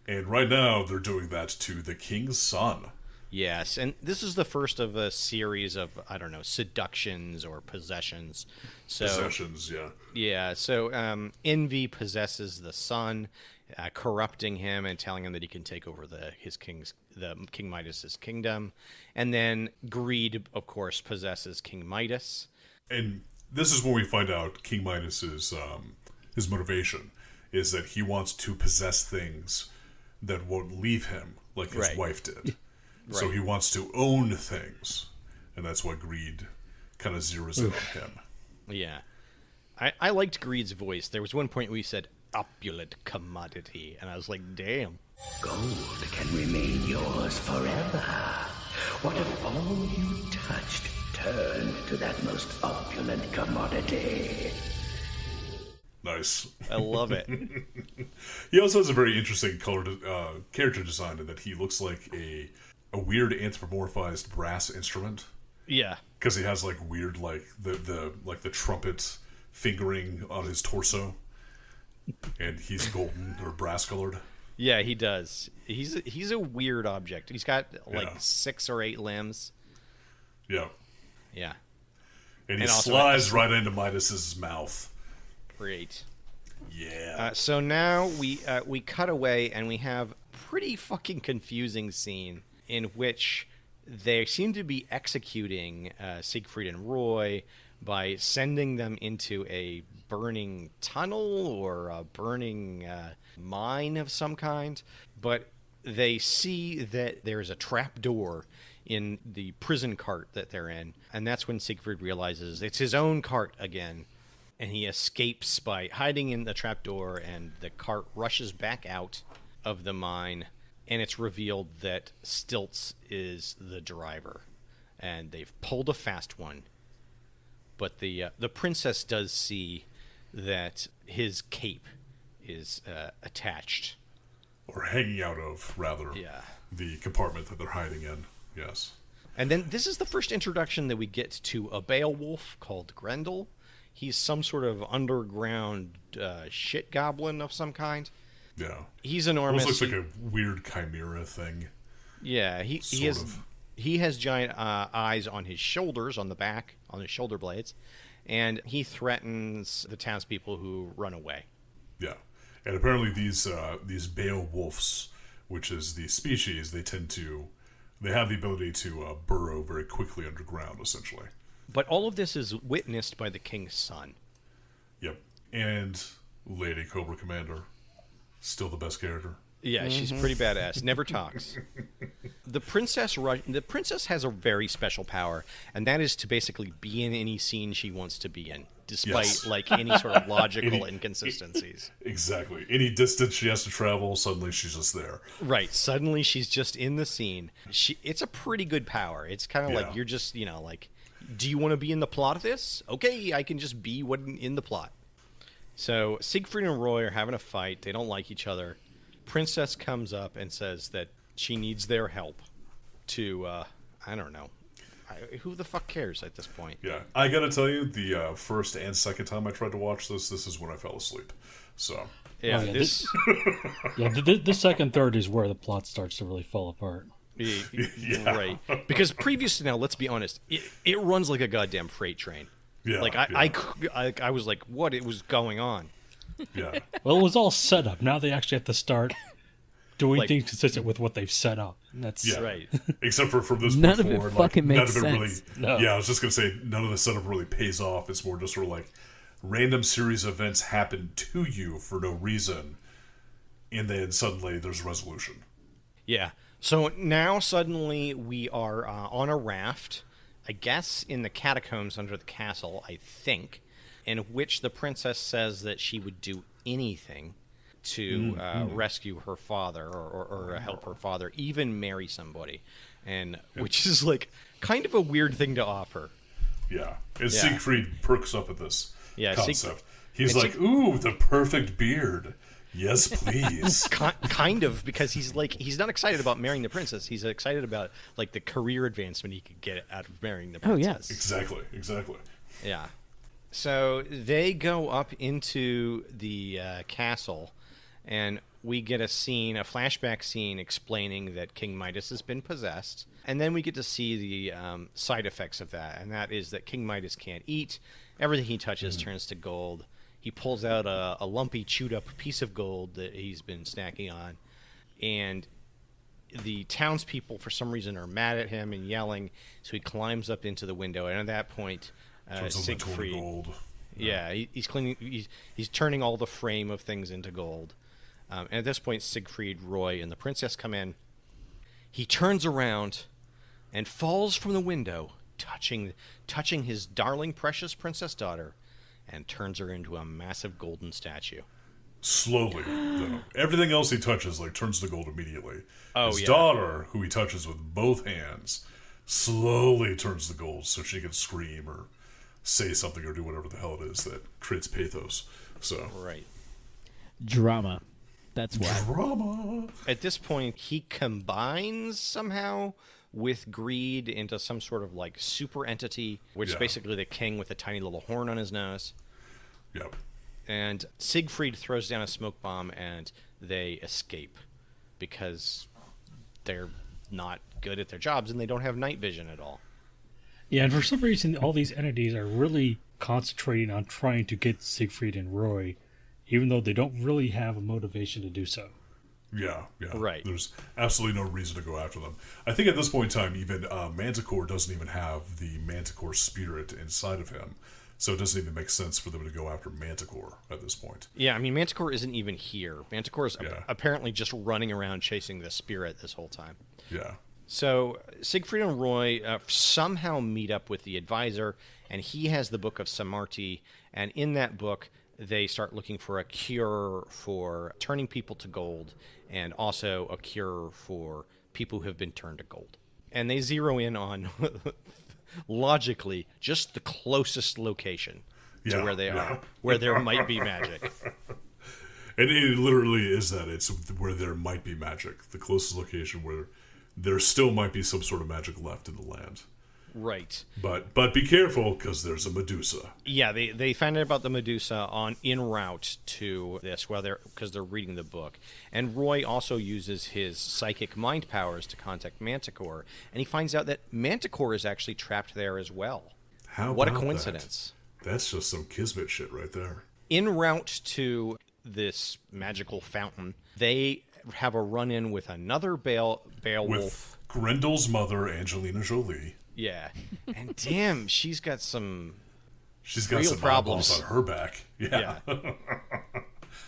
And right now, they're doing that to the king's son. Yes, and this is the first of a series of, seductions or possessions. So, Possessions, yeah. yeah, so Envy possesses the son, corrupting him and telling him that he can take over King Midas's kingdom. And then Greed, of course, possesses King Midas. And this is when we find out King Midas's his motivation is that he wants to possess things that won't leave him like his wife did. So he wants to own things, and that's why Greed kind of zeroes in on him. Yeah. I liked Greed's voice. There was one point where he said, opulent commodity, and I was like, damn. Gold can remain yours forever. What if all you touched turned to that most opulent commodity? Nice. I love it. He also has a very interesting character design in that he looks like a weird anthropomorphized brass instrument. Yeah. Because he has like weird the trumpet fingering on his torso, and he's golden or brass colored. Yeah, he does. He's a weird object. He's got like Yeah. 6 or 8 limbs. Yeah. Yeah. And he And also slides right into Midas's mouth. Great. Yeah. So now we cut away and we have a pretty fucking confusing scene in which they seem to be executing Siegfried and Roy by sending them into a burning tunnel or a burning mine of some kind. But they see that there is a trap door in the prison cart that they're in. And that's when Siegfried realizes it's his own cart again. And he escapes by hiding in the trapdoor, and the cart rushes back out of the mine, and it's revealed that Stilts is the driver, and they've pulled a fast one. But the princess does see that his cape is attached. Or hanging out of, rather, Yeah. the compartment that they're hiding in. Yes. And then this is the first introduction that we get to a Beowulf called Grendel. He's some sort of underground shit goblin of some kind. Yeah. He's enormous. Almost looks like a weird chimera thing. Yeah, he has giant eyes on his shoulders, on the back, on his shoulder blades, and he threatens the townspeople who run away. Yeah. And apparently these Beowulfs, which is the species, they have the ability to burrow very quickly underground, essentially. But all of this is witnessed by the king's son. Yep. And Lady Cobra Commander. Still the best character. Yeah, she's pretty badass. Never talks. The princess has a very special power, and that is to basically be in any scene she wants to be in, despite like any sort of logical inconsistencies. Exactly. Any distance she has to travel, suddenly she's just there. Right. Suddenly she's just in the scene. It's a pretty good power. It's kind of Yeah. like you're just, like, do you want to be in the plot of this? Okay, I can just be in the plot. So Siegfried and Roy are having a fight. They don't like each other. Princess comes up and says that she needs their help to, I don't know. Who the fuck cares at this point? Yeah. I gotta tell you, the first and second time I tried to watch this is when I fell asleep. So. Yeah, Oh, yeah, this... the second third is where the plot starts to really fall apart. Yeah. Right. Because previous to now, let's be honest, it runs like a goddamn freight train. Yeah. Like, I was like, what? It was going on. Yeah. Well, it was all set up. Now they actually have to start doing things consistent with what they've set up. That's Yeah. Right. Except for from this None point of it forward, fucking none makes of it sense. really. No. Yeah, I was just gonna say none of the setup really pays off. It's more just sort of like random series of events happen to you for no reason, and then suddenly there's resolution. Yeah. So now suddenly we are on a raft, I guess in the catacombs under the castle, I think, in which the princess says that she would do anything to rescue her father or help her father, even marry somebody, and which is like kind of a weird thing to offer. Yeah. And Yeah. Siegfried perks up at this Yeah, concept. He's and like, ooh, the perfect beard. Yes, please. Kind of, because he's not excited about marrying the princess. He's excited about like the career advancement he could get out of marrying the Oh, yeah. princess. Exactly. Yeah. So they go up into the castle, and we get a flashback scene explaining that King Midas has been possessed. And then we get to see the side effects of that, and that is that King Midas can't eat. Everything he touches turns to gold. He pulls out a lumpy, chewed-up piece of gold that he's been snacking on, and the townspeople, for some reason, are mad at him and yelling, so he climbs up into the window, and at that point, Turns all the total Siegfried... gold. Yeah, he's cleaning. He's turning all the frame of things into gold. And at this point, Siegfried, Roy, and the princess come in. He turns around and falls from the window, touching his darling, precious princess daughter, and turns her into a massive golden statue. Slowly, though. Everything else he touches turns to gold immediately. Oh, His yeah. daughter, who he touches with both hands, slowly turns to gold so she can scream or say something or do whatever the hell it is that creates pathos. So Right. Drama. That's why. drama. At this point, he combines somehow with greed into some sort of like super entity, which is Yeah. basically the king with a tiny little horn on his nose. Yep. And Siegfried throws down a smoke bomb and they escape because they're not good at their jobs and they don't have night vision at all. Yeah, and for some reason, all these entities are really concentrating on trying to get Siegfried and Roy, even though they don't really have a motivation to do so. Yeah, yeah. Right. There's absolutely no reason to go after them. I think at this point in time, even Manticore doesn't even have the Manticore spirit inside of him. So it doesn't even make sense for them to go after Manticore at this point. Yeah, I mean, Manticore isn't even here. Manticore is Yeah. apparently just running around chasing the spirit this whole time. Yeah. So Siegfried and Roy somehow meet up with the advisor, and he has the Book of Sarmoti, and in that book, they start looking for a cure for turning people to gold, and also a cure for people who have been turned to gold. And they zero in on, logically, just the closest location to Yeah, where they yeah. are, where there might be magic. And it literally is that. It's where there might be magic. The closest location where there still might be some sort of magic left in the land. Right. But be careful, because there's a Medusa. Yeah, they find out about the Medusa en route to this, because they're reading the book. And Roy also uses his psychic mind powers to contact Manticore, and he finds out that Manticore is actually trapped there as well. What a about coincidence. that? That's just some kismet shit right there. En route to this magical fountain, they have a run-in with another Beowulf. With Grendel's mother, Angelina Jolie. Yeah. And damn, she's got some... She's got Real some problems. problems on her back. Yeah.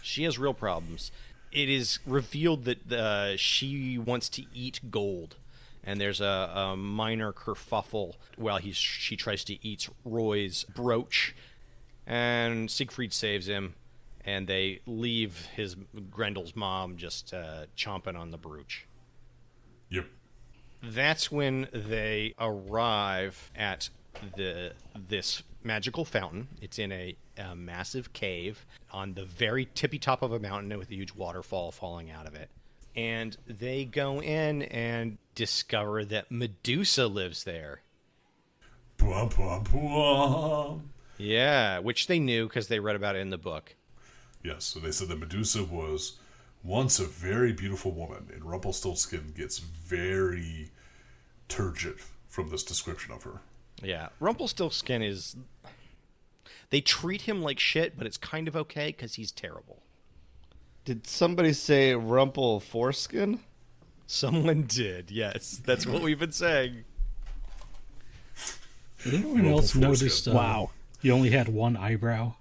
She has real problems. It is revealed that she wants to eat gold, and there's a minor kerfuffle while she tries to eat Roy's brooch, and Siegfried saves him, and they leave Grendel's mom just chomping on the brooch. Yep. That's when they arrive at this magical fountain. It's in a massive cave on the very tippy top of a mountain with a huge waterfall falling out of it. And they go in and discover that Medusa lives there. Bwah, bwah, bwah. Yeah, which they knew because they read about it in the book. Yes, so they said that Medusa was once a very beautiful woman, and Rumpelstiltskin gets very turgid from this description of her. Yeah, Rumpelstiltskin is... They treat him like shit, but it's kind of okay because he's terrible. Did somebody say Rumple foreskin? Someone did, yes. That's what we've been saying. Did anyone else foreskin. notice Wow. he only had one eyebrow?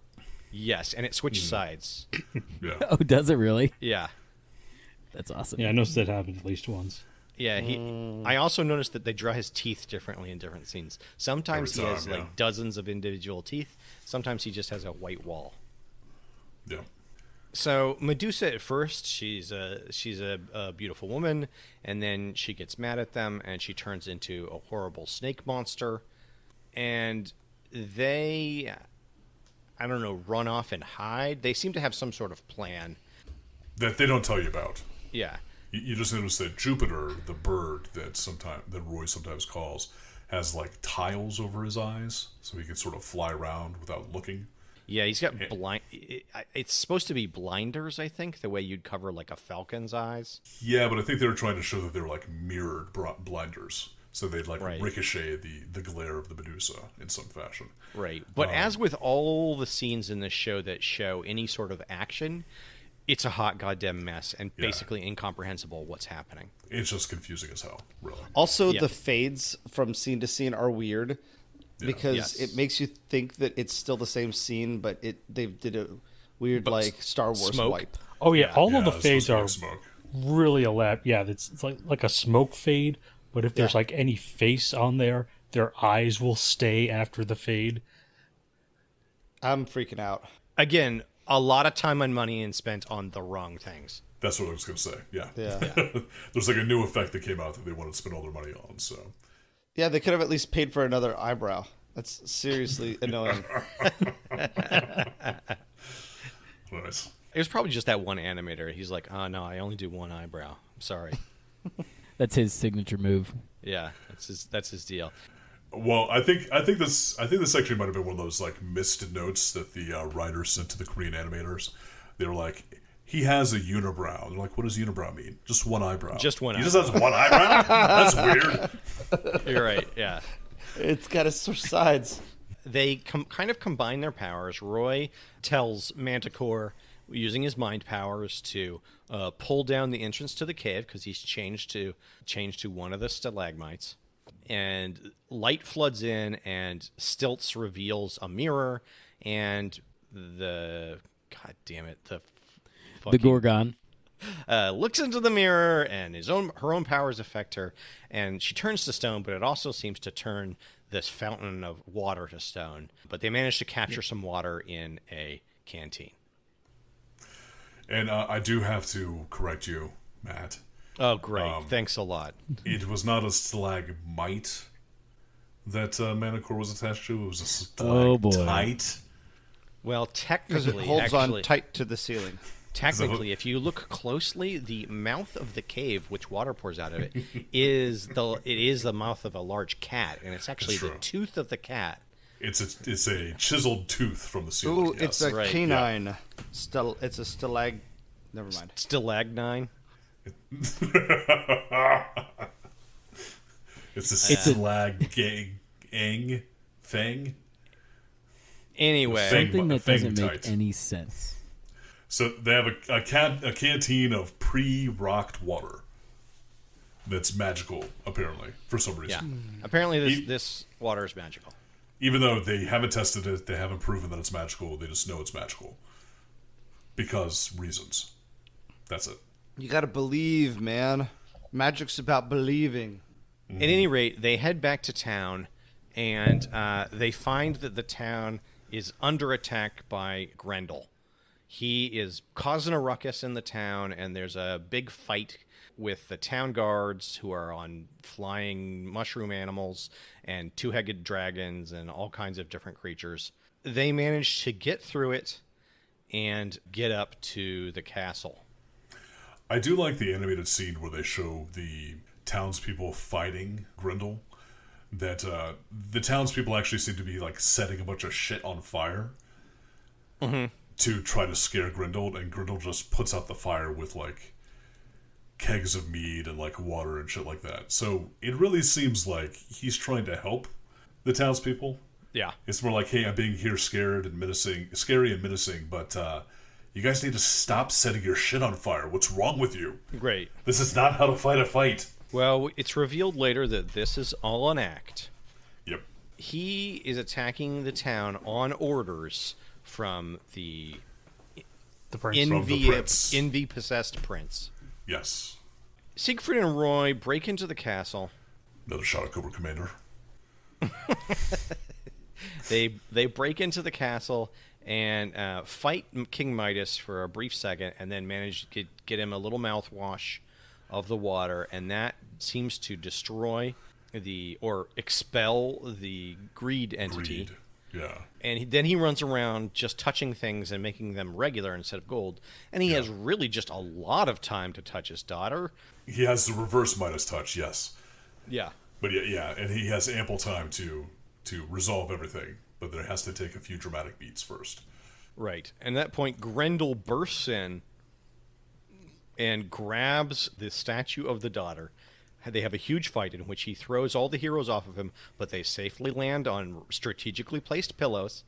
Yes, and it switched sides. Yeah. Oh, does it really? Yeah. That's awesome. Yeah, I noticed that happened at least once. Yeah, I also noticed that they draw his teeth differently in different scenes. Sometimes Every he has time, like yeah. dozens of individual teeth. Sometimes he just has a white wall. Yeah. So Medusa at first, she's a beautiful woman, and then she gets mad at them, and she turns into a horrible snake monster, and they, I don't know, run off and hide. They seem to have some sort of plan. That they don't tell you about. Yeah. You just notice that Jupiter, the bird that Roy sometimes calls, has like tiles over his eyes, so he can sort of fly around without looking. Yeah, he's got blind. It's supposed to be blinders, I think, the way you'd cover like a falcon's eyes. Yeah, but I think they were trying to show that they were like mirrored blinders, so they'd like Right. ricochet the glare of the Medusa in some fashion. Right. But as with all the scenes in this show that show any sort of action, it's a hot goddamn mess and basically incomprehensible what's happening. It's just confusing as hell, really. Also, Yeah. the fades from scene to scene are weird because Yes. it makes you think that it's still the same scene, but they did a weird like Star Wars smoke. wipe. Oh yeah, all Yeah, of the it's fades supposed are to be like smoke. really elaborate. Yeah, it's like a smoke fade, but if there's like any face on there, their eyes will stay after the fade. I'm freaking out. Again, a lot of time and money spent on the wrong things. That's what I was going to say. Yeah. Yeah. There's like a new effect that came out that they wanted to spend all their money on. So Yeah, they could have at least paid for another eyebrow. That's seriously annoying. Nice. It was probably just that one animator. He's like, oh, no, I only do one eyebrow. I'm sorry. That's his signature move. Yeah, that's his deal. Well, I think this actually might have been one of those like missed notes that the writers sent to the Korean animators. They were like, he has a unibrow. They're like, what does unibrow mean? Just one eyebrow. Just one He eyebrow. just has one eyebrow? That's weird. You're right, yeah. It's got to switch sides. They kind of combine their powers. Roy tells Manticore, using his mind powers, to pull down the entrance to the cave because he's changed to one of the stalagmites. And light floods in, and Stilts reveals a mirror, and the Gorgon. looks into the mirror, and her own powers affect her, and she turns to stone. But it also seems to turn this fountain of water to stone. But they manage to capture some water in a canteen. And I do have to correct you, Matt. Oh, great! Thanks a lot. It was not a stalagmite that Manticore was attached to. It was a stalactite. Well, Because technically, it holds actually, on tight to the ceiling. Technically, if you look closely, the mouth of the cave, which water pours out of it, is the mouth of a large cat, and it's actually the tooth of the cat. It's a chiseled tooth from the ceiling. Ooh, yes. it's a Right, canine. It's a stalag. Never mind. Stalagnine. It's a stalag fang. Anyway, Fang- Something that doesn't make Fangtite. any sense. So they have a canteen of pre-rocked water that's magical, apparently, for some yeah. reason. Apparently, this water is magical. Even though they haven't tested it, they haven't proven that it's magical. They just know it's magical because reasons. That's it. You gotta believe, man. Magic's about believing. At any rate, they head back to town, and they find that the town is under attack by Grendel. He is causing a ruckus in the town, and there's a big fight with the town guards, who are on flying mushroom animals and two-headed dragons and all kinds of different creatures. They manage to get through it and get up to the castle. I do like the animated scene where they show the townspeople fighting Grendel. That the townspeople actually seem to be like setting a bunch of shit on fire to try to scare Grendel, and Grendel just puts out the fire with like kegs of mead and like water and shit like that. So it really seems like he's trying to help the townspeople. Yeah. It's more like, hey, I'm being here scary and menacing, but you guys need to stop setting your shit on fire. What's wrong with you? Great. This is not how to fight a fight. Well, it's revealed later that this is all an act. Yep. He is attacking the town on orders from the prince. From the prince. envy-possessed prince. Yes. Siegfried and Roy break into the castle. Another shot at Cobra Commander. They break into the castle and fight King Midas for a brief second, and then manage to get him a little mouthwash of the water, and that seems to destroy or expel the greed entity. Greed. Yeah. And then he runs around just touching things and making them regular instead of gold. And he has really just a lot of time to touch his daughter. He has the reverse Midas touch, yes. Yeah. But yeah, and he has ample time to resolve everything. But there has to take a few dramatic beats first. Right. And at that point, Grendel bursts in and grabs the statue of the daughter. They have a huge fight in which he throws all the heroes off of him, but they safely land on strategically placed pillows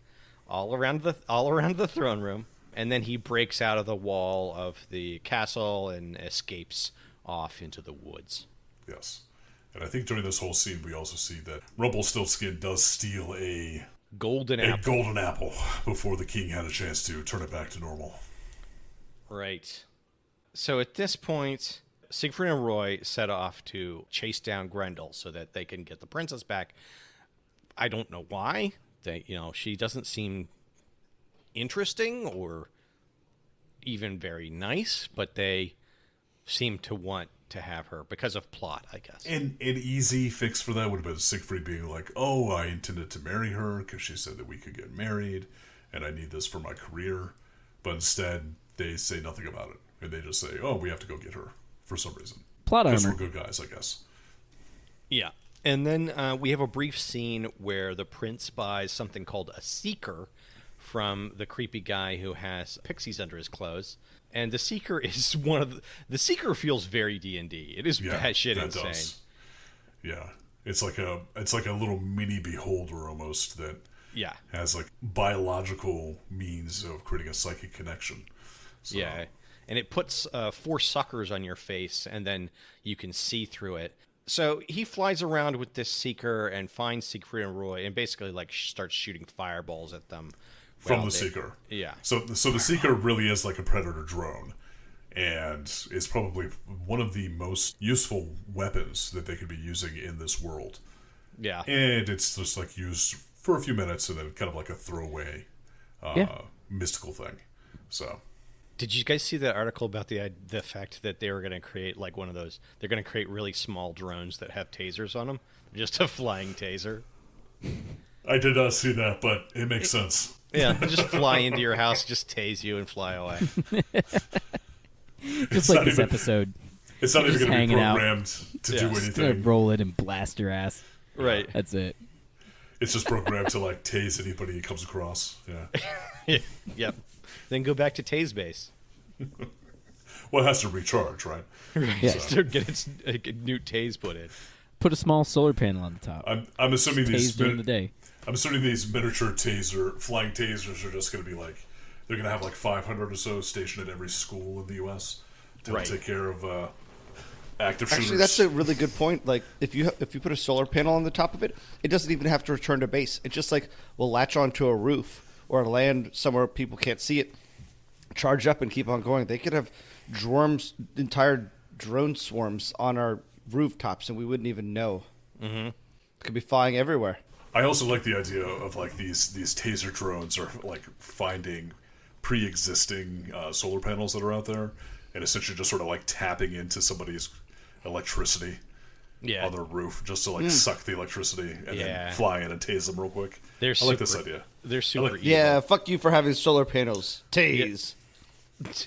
all around the throne room. And then he breaks out of the wall of the castle and escapes off into the woods. Yes. And I think during this whole scene, we also see that Rumpelstiltskin does steal a Golden a apple. golden apple before the king had a chance to turn it back to normal. Right. So at this point, Siegfried and Roy set off to chase down Grendel so that they can get the princess back. I don't know why. She doesn't seem interesting or even very nice, but they seem to want to have her because of plot, I guess. And an easy fix for that would have been Siegfried being like, "Oh, I intended to marry her because she said that we could get married, and I need this for my career." But instead, they say nothing about it, and they just say, "Oh, we have to go get her for some reason." Plot Because armor. we're good guys, I guess. Yeah. And then we have a brief scene where the prince buys something called a seeker from the creepy guy who has pixies under his clothes. And the seeker is one of the seeker feels very D&D. It is batshit insane. Does. Yeah. It's like a little mini beholder almost that has like biological means of creating a psychic connection. So, yeah. And it puts 4 suckers on your face, and then you can see through it. So he flies around with this seeker and finds Siegfried and Roy, and basically like starts shooting fireballs at them from the seeker. Yeah. So the seeker really is like a predator drone, and is probably one of the most useful weapons that they could be using in this world. Yeah. And it's just like used for a few minutes, and then kind of like a throwaway mystical thing. So. Did you guys see that article about the fact that they were going to create like one of those? They're going to create really small drones that have tasers on them, just a flying taser. I did not see that, but it makes sense. Yeah, just fly into your house, just tase you, and fly away. Just like this episode. It's not even going to be programmed to do Just anything. roll it and blast your ass. Right. That's it. It's just programmed to like tase anybody he comes across. Yeah. Yep. Then go back to tase base. Well, it has to recharge, right? Yeah. So get its new tase put in. Put a small solar panel on the top. I'm assuming these during the day. I'm assuming these miniature flying tasers are just going to be like, they're going to have like 500 or so stationed at every school in the U.S. to take care of active shooters. Actually, that's a really good point. Like, if you put a solar panel on the top of it, it doesn't even have to return to base. It just like will latch onto a roof or land somewhere people can't see it, charge up and keep on going. They could have entire drone swarms on our rooftops, and we wouldn't even know. Mm-hmm. Could be flying everywhere. I also like the idea of like these taser drones are like finding pre-existing solar panels that are out there, and essentially just sort of like tapping into somebody's electricity on their roof just to like suck the electricity and then fly in and tase them real quick. I like this idea. They're super evil. Yeah, fuck you for having solar panels. Tase.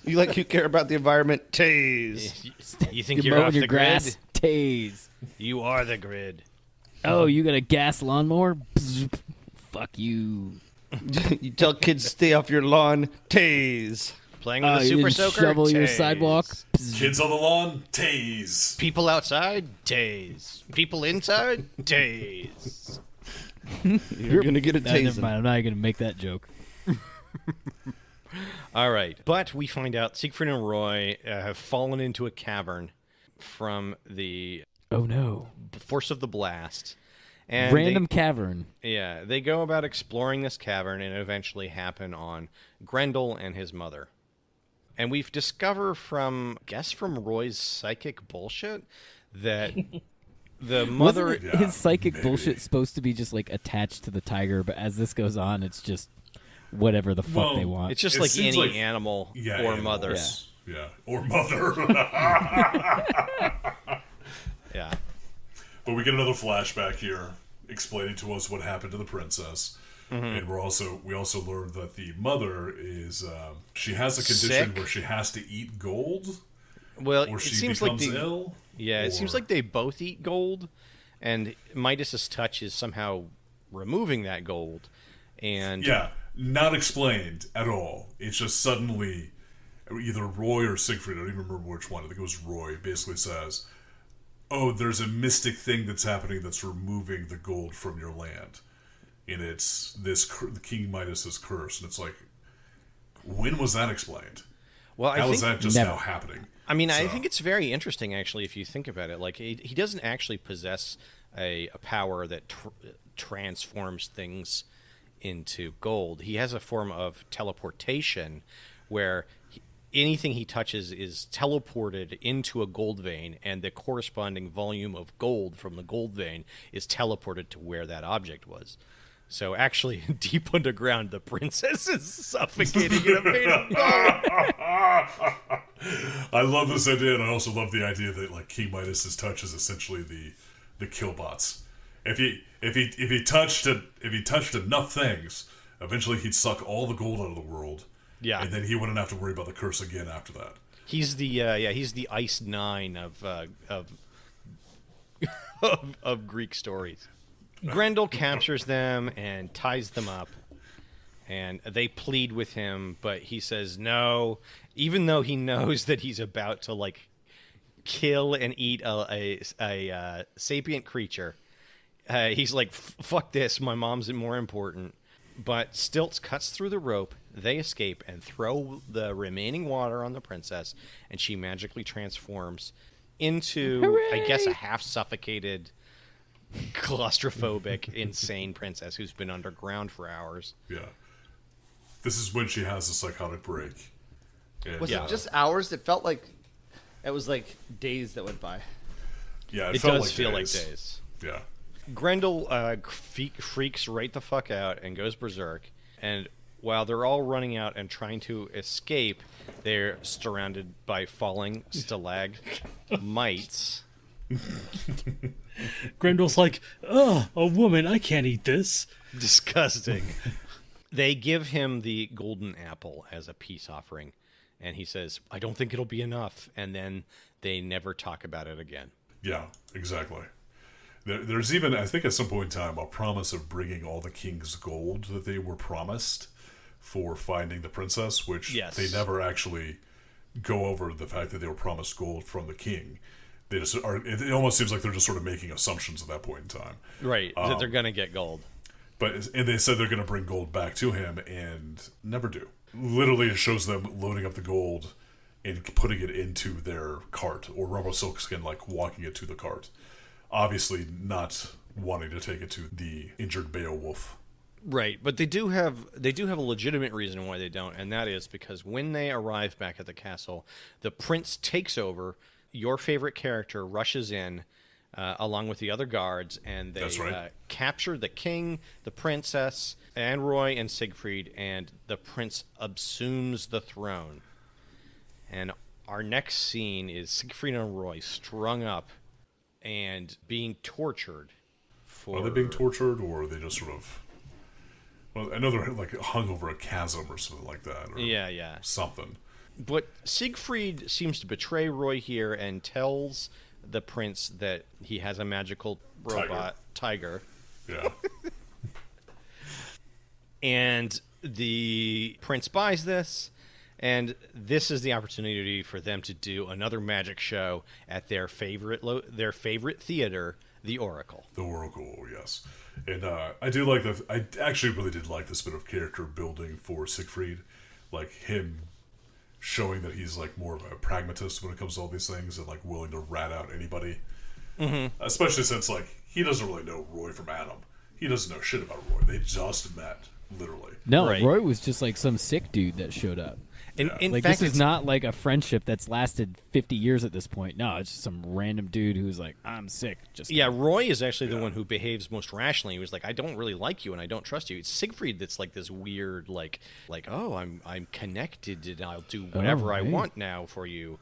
You care about the environment? Tase. You think You're you're mowing off your the grass? grid? Tase. You are the grid. Oh, you got a gas lawnmower? Bzz. Fuck you. You tell kids to stay off your lawn? Tase. Playing with a You super didn't soaker? shovel your Tase. sidewalk? Bzz. Kids on the lawn, tase. People outside? Tase. People inside? Tase. You're going to get a Nah, never tase. mind. I'm not going to make that joke. All right. But we find out Siegfried and Roy have fallen into a cavern from the Oh, no. force of the blast. And Random cavern. they go about exploring this cavern and eventually happen on Grendel and his mother. And we've discovered from Roy's psychic bullshit that the mother... Wasn't his psychic bullshit supposed to be just like attached to the tiger, but as this goes on, it's just whatever the fuck they want. It's just It like seems any like- animal or animals. mother. Yeah, or mother. Yeah. But we get another flashback here explaining to us what happened to the princess. And we also learned that the mother is she has a condition Sick. where she has to eat gold, Well, or it she seems like becomes ill. Yeah, it seems like they both eat gold, and Midas's touch is somehow removing that gold. And not explained at all. It's just suddenly either Roy or Siegfried, I don't even remember which one, I think it was Roy, basically says, "Oh, there's a mystic thing that's happening that's removing the gold from your land. And it's King Midas's curse." And it's like, when was that explained? well, How I is think that just now happening? I mean, I So- think it's very interesting, actually, if you think about it. Like, he doesn't actually possess a power that transforms things into gold. He has a form of teleportation where anything he touches is teleported into a gold vein, and the corresponding volume of gold from the gold vein is teleported to where that object was. So actually, deep underground, the princess is suffocating in a vein of gold. I love this idea, and I also love the idea that like King Midas's touch is essentially the killbots. If he touched enough things, eventually he'd suck all the gold out of the world. Yeah. And then he wouldn't have to worry about the curse again after that. He's the Ice Nine of of Greek stories. Grendel captures them and ties them up, and they plead with him, but he says no, even though he knows that he's about to like kill and eat a sapient creature. He's like, fuck this, my mom's more important. But Stilts cuts through the rope, they escape, and throw the remaining water on the princess, and she magically transforms into, Hooray! I guess, a half-suffocated, claustrophobic, insane princess who's been underground for hours. Yeah. This is when she has a psychotic break. And, Was it just hours? It felt like it was like days that went by. Yeah, It felt does like feel days. like days. Yeah. Grendel freaks right the fuck out and goes berserk. And while they're all running out and trying to escape, they're surrounded by falling stalagmites. Grendel's like, ugh, a woman, I can't eat this. Disgusting. They give him the golden apple as a peace offering. And he says, I don't think it'll be enough. And then they never talk about it again. Yeah, exactly. There's even, I think at some point in time, a promise of bringing all the king's gold that they were promised for finding the princess, which they never actually go over the fact that they were promised gold from the king. They just are. It almost seems like they're just sort of making assumptions at that point in time. Right, that they're going to get gold. And they said they're going to bring gold back to him and never do. Literally, it shows them loading up the gold and putting it into their cart, or Rumpelstiltskin like walking it to the cart. Obviously not wanting to take it to the injured Beowulf. Right, but they do have a legitimate reason why they don't, and that is because when they arrive back at the castle, the prince takes over. Your favorite character rushes in along with the other guards, and they capture the king, the princess, and Roy and Siegfried, and the prince assumes the throne. And our next scene is Siegfried and Roy strung up and being tortured. Are they being tortured, or are they just sort of... Well, I know they're like hung over a chasm or something like that. Or something. But Siegfried seems to betray Roy here and tells the prince that he has a magical robot tiger. Yeah. And the prince buys this, and this is the opportunity for them to do another magic show at their favorite theater, the Oracle. The Oracle, yes. And I do like that. I actually really did like this bit of character building for Siegfried, like him showing that he's like more of a pragmatist when it comes to all these things and like willing to rat out anybody. Mm-hmm. Especially since like he doesn't really know Roy from Adam. He doesn't know shit about Roy. They just met, literally. No, Right. Roy was just like some sick dude that showed up. In Like fact, this is not like a friendship that's lasted 50 years at this point. No, it's just some random dude who's like, I'm sick. Just yeah, Roy is actually the one who behaves most rationally. He was like, I don't really like you and I don't trust you. It's Siegfried that's like this weird, like oh, I'm connected and I'll do whatever I want now for you.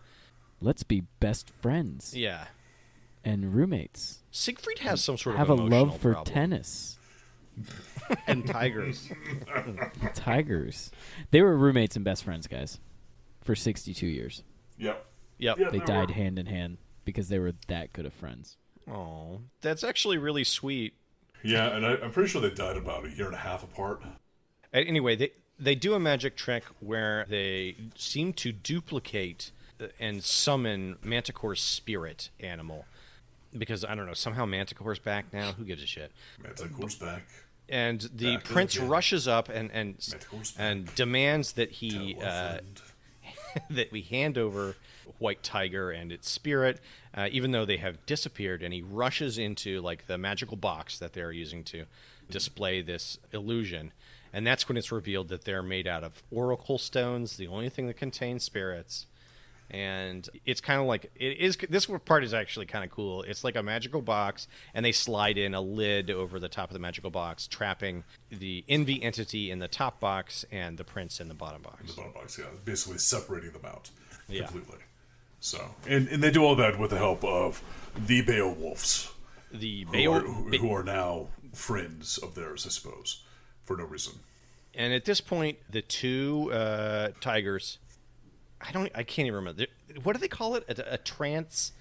Let's be best friends Yeah. and roommates. Siegfried has some sort Have of a emotional love for problem. tennis. And tigers. Tigers. They were roommates and best friends, guys, for 62 years. Yep. Yep. They died hand in hand because they were that good of friends. Oh, that's actually really sweet. Yeah, and I'm pretty sure they died about a year and a half apart. Anyway, they do a magic trick where they seem to duplicate and summon Manticore's spirit animal. Because, I don't know, somehow Manticore's back now. Who gives a shit? Manticore's back. And the Back prince again. rushes up and Manticore's back. and demands that he Tell a friend. that we hand over White Tiger and its spirit, even though they have disappeared. And he rushes into like the magical box that they're using to display this illusion. And that's when it's revealed that they're made out of oracle stones, the only thing that contains spirits. And it's kind of like it is. This part is actually kind of cool. It's like a magical box, and they slide in a lid over the top of the magical box, trapping the envy entity in the top box and the prince in the bottom box. The bottom box, yeah, basically separating them out completely. Yeah. So, and they do all that with the help of the Beowulfs, who are now friends of theirs, I suppose, for no reason. And at this point, the two tigers. I can't even remember. What do they call it? A trance?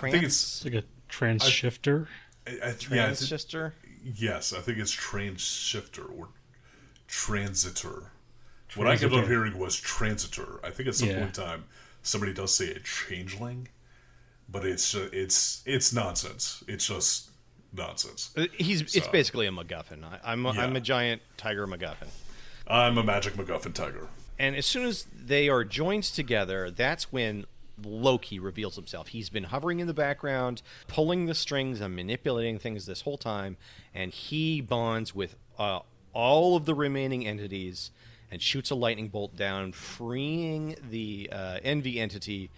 I think it's like a transshifter. Transshifter? Yes, I think it's transshifter or transitor. What I kept on hearing was transitor. I think at some point in time somebody does say a changeling, but it's nonsense. It's just nonsense. It's basically a MacGuffin. I'm a giant tiger MacGuffin. I'm a magic MacGuffin tiger. And as soon as they are joined together, that's when Loki reveals himself. He's been hovering in the background, pulling the strings and manipulating things this whole time, and he bonds with all of the remaining entities and shoots a lightning bolt down, freeing the envy entity.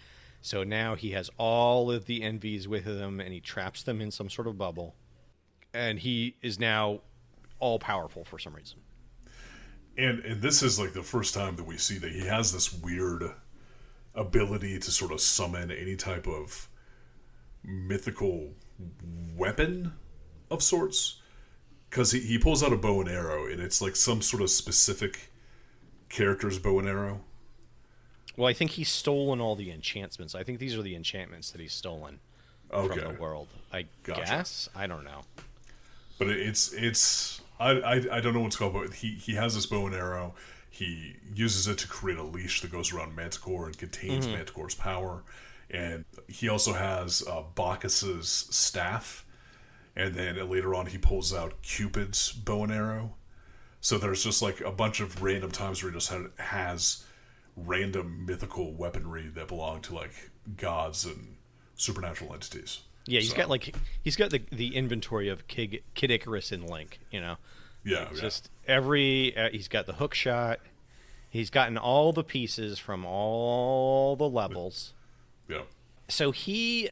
So now he has all of the envies with him, and he traps them in some sort of bubble. And he is now all-powerful for some reason. And this is like the first time that we see that he has this weird ability to sort of summon any type of mythical weapon of sorts. Because he pulls out a bow and arrow, and it's like some sort of specific character's bow and arrow. Well, I think he's stolen all the enchantments. I think these are the enchantments that he's stolen from the world. I guess? I don't know. But it's I don't know what it's called, but he has this bow and arrow. He uses it to create a leash that goes around Manticore and contains Manticore's power. And he also has Bacchus's staff. And then later on he pulls out Cupid's bow and arrow. So there's just like a bunch of random times where he just has random mythical weaponry that belong to like gods and supernatural entities. Yeah, he's got the inventory of Kid Icarus and Link, you know. Yeah, just he's got the hook shot. He's gotten all the pieces from all the levels. Yeah. So he,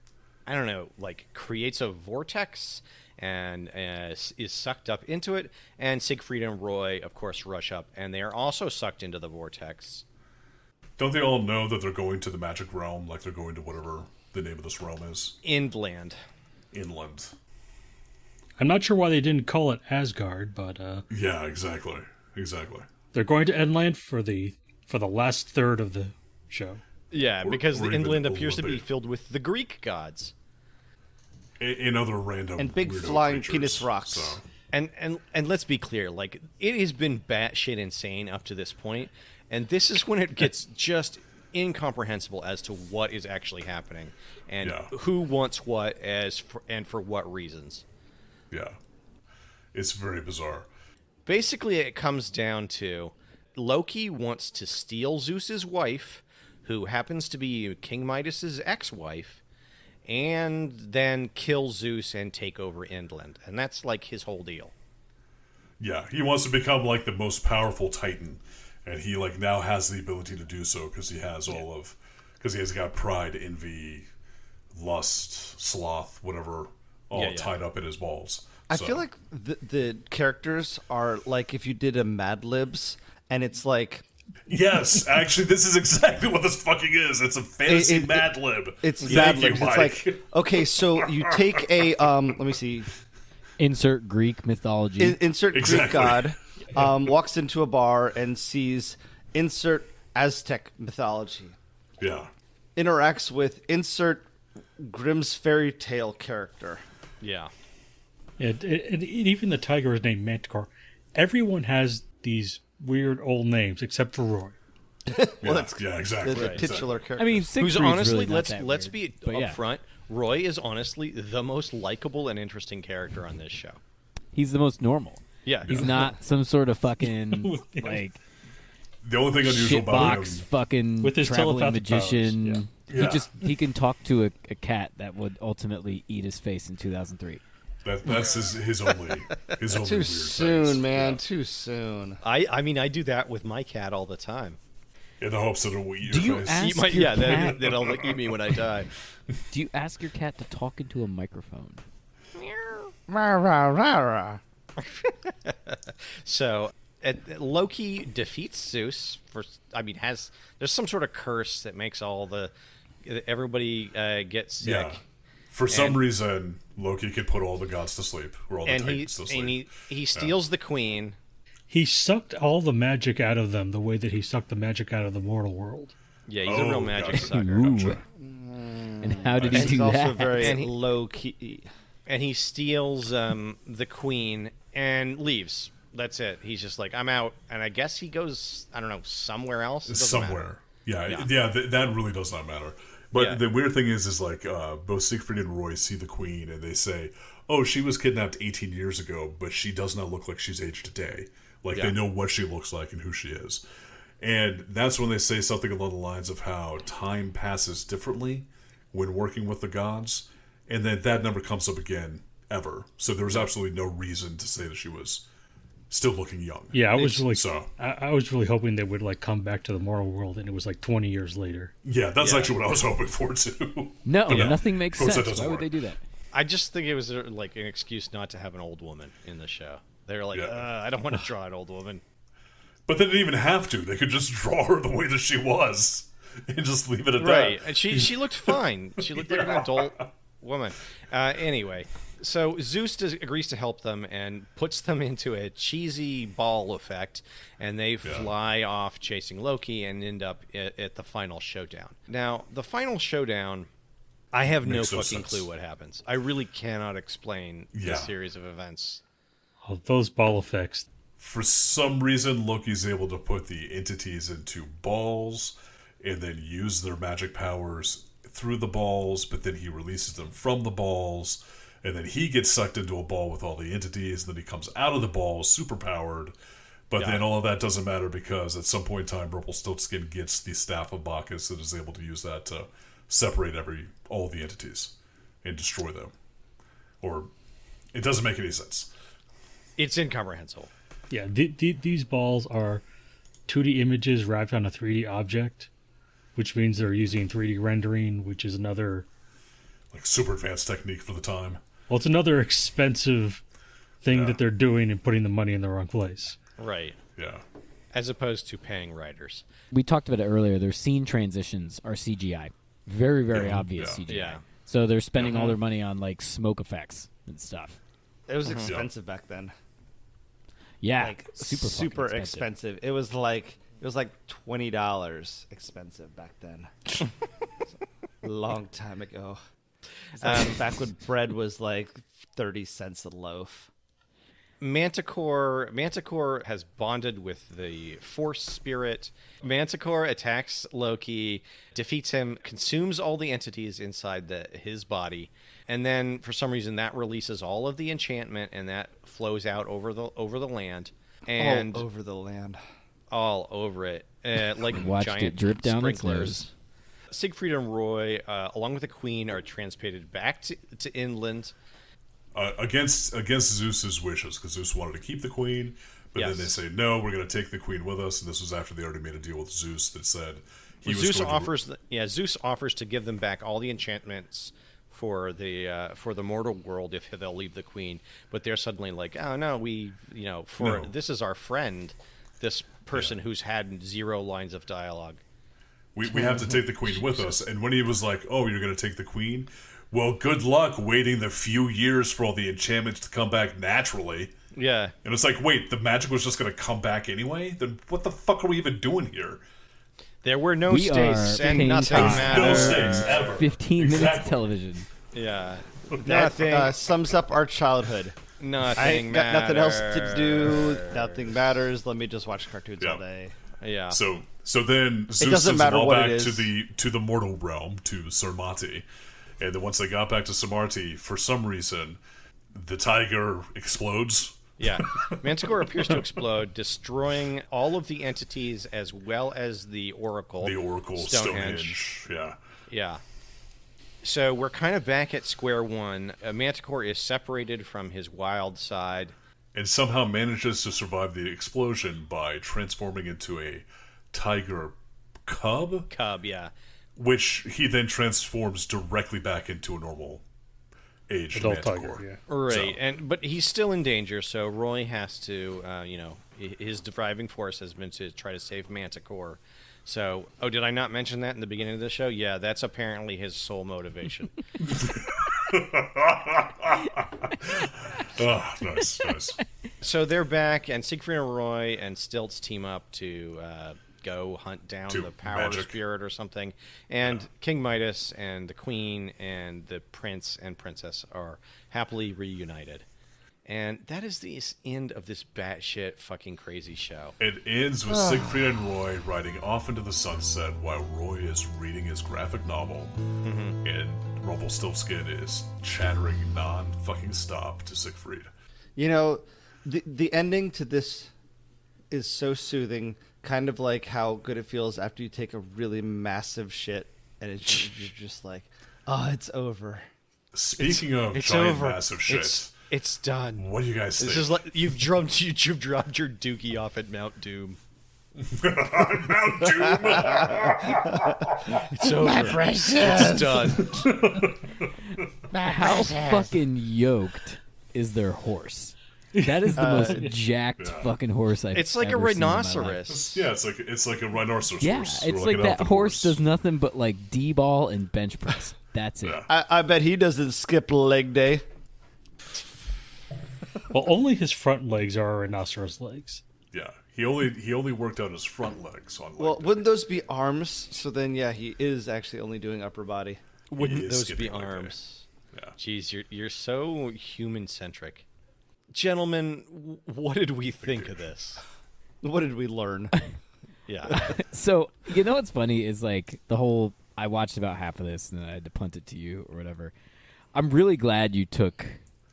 I don't know, like creates a vortex and is sucked up into it. And Siegfried and Roy, of course, rush up, and they are also sucked into the vortex. Don't they all know that they're going to the magic realm, like they're going to whatever the name of this realm is? Inland. I'm not sure why they didn't call it Asgard, but yeah, exactly. They're going to Endland for the last third of the show. Yeah, because the Inland appears to be bit. filled with the Greek gods and other random and big weirdo flying creatures, penis rocks. So. And let's be clear, like it has been batshit insane up to this point, and this is when it gets just incomprehensible as to what is actually happening and who wants what and for what reasons. Yeah, it's very bizarre. Basically, it comes down to Loki wants to steal Zeus's wife, who happens to be King Midas's ex-wife, and then kill Zeus and take over Inland. And that's like his whole deal. Yeah, he wants to become like the most powerful Titan, and he like now has the ability to do so because he has because he has got pride, envy, lust, sloth, whatever, all tied up in his balls. I feel like the characters are like if you did a Mad Libs, and it's like... Yes, actually, this is exactly what this fucking is. It's a fantasy Mad Lib. It's Mad Libs. It's like, okay, so you take a... let me see. Insert Greek mythology. Insert Greek god walks into a bar and sees insert Aztec mythology. Yeah. Interacts with insert Grimm's fairy tale character. Yeah. Even the tiger is named Manticore. Everyone has these weird old names except for Roy. Exactly. The titular character. I mean, who's honestly, really let's be upfront. Roy is honestly the most likable and interesting character on this show. He's the most normal. Yeah. He's not some sort of fucking like the only thing unusual about him fucking with his traveling telepathic magician. powers, He can talk to a cat that would ultimately eat his face in 2003. That's his only Too weird soon, phase. man. Yeah. Too soon. I mean, I do that with my cat all the time. in the hopes that it will eat Do your you face. ask Eat my, your yeah, cat? then it'll eat me when I die. Do you ask your cat to talk into a microphone? Rah, rah, rah, rah. So Loki defeats Zeus. There's some sort of curse that makes everybody get sick. Yeah. For some reason, Loki could put all the gods to sleep, or all the And titans to sleep. and he steals the queen. He sucked all the magic out of them the way that he sucked the magic out of the mortal world. Yeah, he's a real magic sucker. Ooh. And how did he He's do also that? very And he- low key. And he steals the queen and leaves. That's it. He's just like, I'm out. And I guess he goes, I don't know, somewhere else. It doesn't Somewhere. matter. Yeah, that really does not matter. But Yeah. the weird thing is like both Siegfried and Roy see the queen and they say, "Oh, she was kidnapped 18 years ago, but she does not look like she's aged a day." Like Yeah. they know what she looks like and who she is. And that's when they say something along the lines of how time passes differently when working with the gods, and then that never comes up again ever. So there was absolutely no reason to say that she was still looking young. Yeah, I was really, So- I was really hoping they would like come back to the mortal world, and it was like 20 years later. Yeah, that's Yeah. actually what I was hoping for too. No, Yeah. nothing makes Of course sense. that doesn't Why would work. they do that? I just think it was like an excuse not to have an old woman in the show. They were like, Yeah. I don't want to draw an old woman. But they didn't even have to. They could just draw her the way that she was and just leave it at Right. that. And she looked fine. She looked like an adult woman. Anyway, so Zeus agrees to help them and puts them into a cheesy ball effect, and they fly off chasing Loki and end up at the final showdown. Now, the final showdown, I have no Makes no fucking sense. clue what happens. I really cannot explain Yeah. the series of events. Oh, those ball effects. For some reason, Loki's able to put the entities into balls and then use their magic powers through the balls, but then he releases them from the balls, and then he gets sucked into a ball with all the entities, and then he comes out of the ball superpowered. But then all of that doesn't matter because at some point in time, Rumpelstiltskin gets the Staff of Bacchus and is able to use that to separate all the entities and destroy them. Or it doesn't make any sense. It's incomprehensible. Yeah, these balls are 2D images wrapped on a 3D object, which means they're using 3D rendering, which is another... Like super advanced technique for the time. Well, it's another expensive thing that they're doing and putting the money in the wrong place. Right. Yeah. As opposed to paying writers. We talked about it earlier. Their scene transitions are CGI. Very, very obvious CGI. Yeah. So they're spending all their money on like smoke effects and stuff. It was expensive back then. Yeah, Like super fucking expensive. It was like $20 expensive back then. A long time ago. It's like back when bread was like 30 cents a loaf. Manticore has bonded with the Force Spirit. Manticore attacks Loki, defeats him, consumes all the entities inside his body, and then for some reason that releases all of the enchantment, and that flows out over the land, and All over the land. all over it, like Watched giant it drip down its sprinklers. nose. Siegfried and Roy, along with the Queen, are transported back to inland. Against Zeus's wishes, because Zeus wanted to keep the queen, but Yes. then they say no, we're going to take the queen with us, and this was after they already made a deal with Zeus that said Zeus offers to give them back all the enchantments for the mortal world if they'll leave the queen, but they're suddenly like, oh no, this is our friend, this person who's had 0 lines of dialogue. we have to take the queen with us. And when he was like, oh, you're going to take the queen? Well, good luck waiting the few years for all the enchantments to come back naturally. Yeah. And it's like, wait, the magic was just going to come back anyway? Then what the fuck are we even doing here? There were no We are states and paying nothing taxes. mattered. No stakes ever. 15 minutes of Exactly. television. Yeah. That Nothing. sums up our childhood. I Nothing ain't got nothing else to mattered. do. Nothing matters. Let me just watch cartoons Yeah. all day. Yeah. So then Zeus doesn't sends them matter all what back it to the mortal realm, to Sarmati. And then once they got back to Sarmati, for some reason, the tiger explodes. Yeah. Manticore appears to explode, destroying all of the entities as well as the Oracle. The Oracle, Stonehenge. Yeah. Yeah. So we're kind of back at square one. Manticore is separated from his wild side. And somehow manages to survive the explosion by transforming into a tiger cub, yeah. which he then transforms directly back into a normal aged Adult manticore. tiger, Right, So- but he's still in danger, so Roy has to, his driving force has been to try to save Manticore. So, did I not mention that in the beginning of the show? Yeah, that's apparently his sole motivation. Oh, nice. So they're back, and Siegfried and Roy and Stilts team up to go hunt down To the power magic. spirit or something. And King Midas and the Queen and the Prince and Princess are happily reunited. And that is the end of this batshit fucking crazy show. It ends with Siegfried and Roy riding off into the sunset while Roy is reading his graphic novel, and Rumpelstiltskin is chattering non-fucking stop to Siegfried. You know, the ending to this is so soothing, kind of like how good it feels after you take a really massive shit, and you're just like, oh, it's over. Speaking of It's giant over. massive shit, It's done. what do you guys think? This is like you've dropped your dookie off at Mount Doom. Mount Doom. It's over. It's done. How fucking yoked is their horse? That is the most jacked fucking horse I've It's like a ever seen in my life. rhinoceros. Yeah, it's like a rhinoceros Yeah, horse. Or it's an like that elephant horse does nothing but like D-ball and bench press. That's it. Yeah. I bet he doesn't skip leg day. Well, only his front legs are rhinoceros legs. Yeah, he only worked out his front legs on. Well, wouldn't those be arms? So then, yeah, he is actually only doing upper body. Wouldn't is those be skipping leg day. arms? Yeah. Jeez, you're so human centric. Gentlemen, what did we think of this? What did we learn? Yeah. So, you know what's funny is like the whole I watched about half of this and then I had to punt it to you or whatever. I'm really glad you took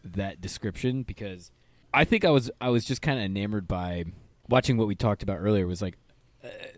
that description because I think I was just kind of enamored by watching what we talked about earlier was like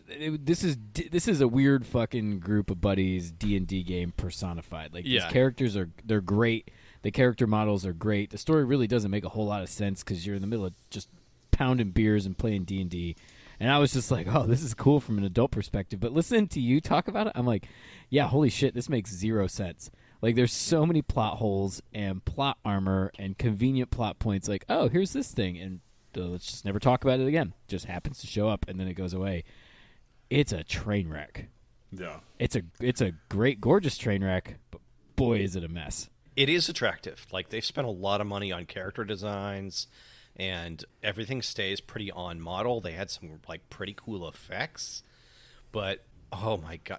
this is a weird fucking group of buddies D&D game personified. Like Yeah. these characters they're great. The character models are great. The story really doesn't make a whole lot of sense cuz you're in the middle of just pounding beers and playing D&D. And I was just like, oh, this is cool from an adult perspective. But listening to you talk about it, I'm like, yeah, holy shit, this makes zero sense. Like, there's so many plot holes and plot armor and convenient plot points. Like, oh, here's this thing, and let's just never talk about it again. Just happens to show up, and then it goes away. It's a train wreck. Yeah. It's a great, gorgeous train wreck, but boy, is it a mess. It is attractive. Like, they've spent a lot of money on character designs, and everything stays pretty on model. They had some, like, pretty cool effects, but, oh my god,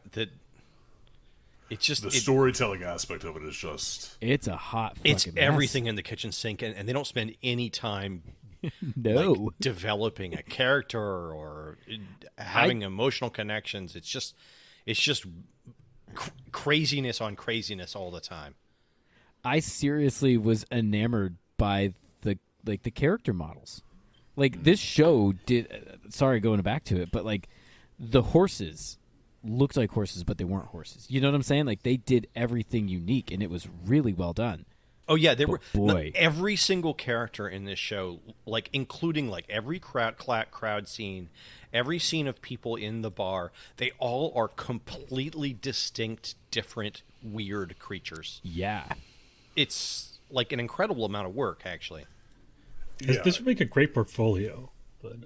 it's just... The storytelling aspect of it is just... It's a hot fucking It's mess. everything in the kitchen sink, and they don't spend any time No. like, developing a character or having emotional connections. It's just craziness on craziness all the time. I seriously was enamored by the character models. Like this show did sorry going back to it, but like the horses looked like horses but they weren't horses. You know what I'm saying? Like they did everything unique and it was really well done. Oh yeah, there were boy. every single character in this show, like including like every crowd scene, every scene of people in the bar, they all are completely distinct, different, weird creatures. Yeah. It's like an incredible amount of work, actually. Yeah. This would make a great portfolio. But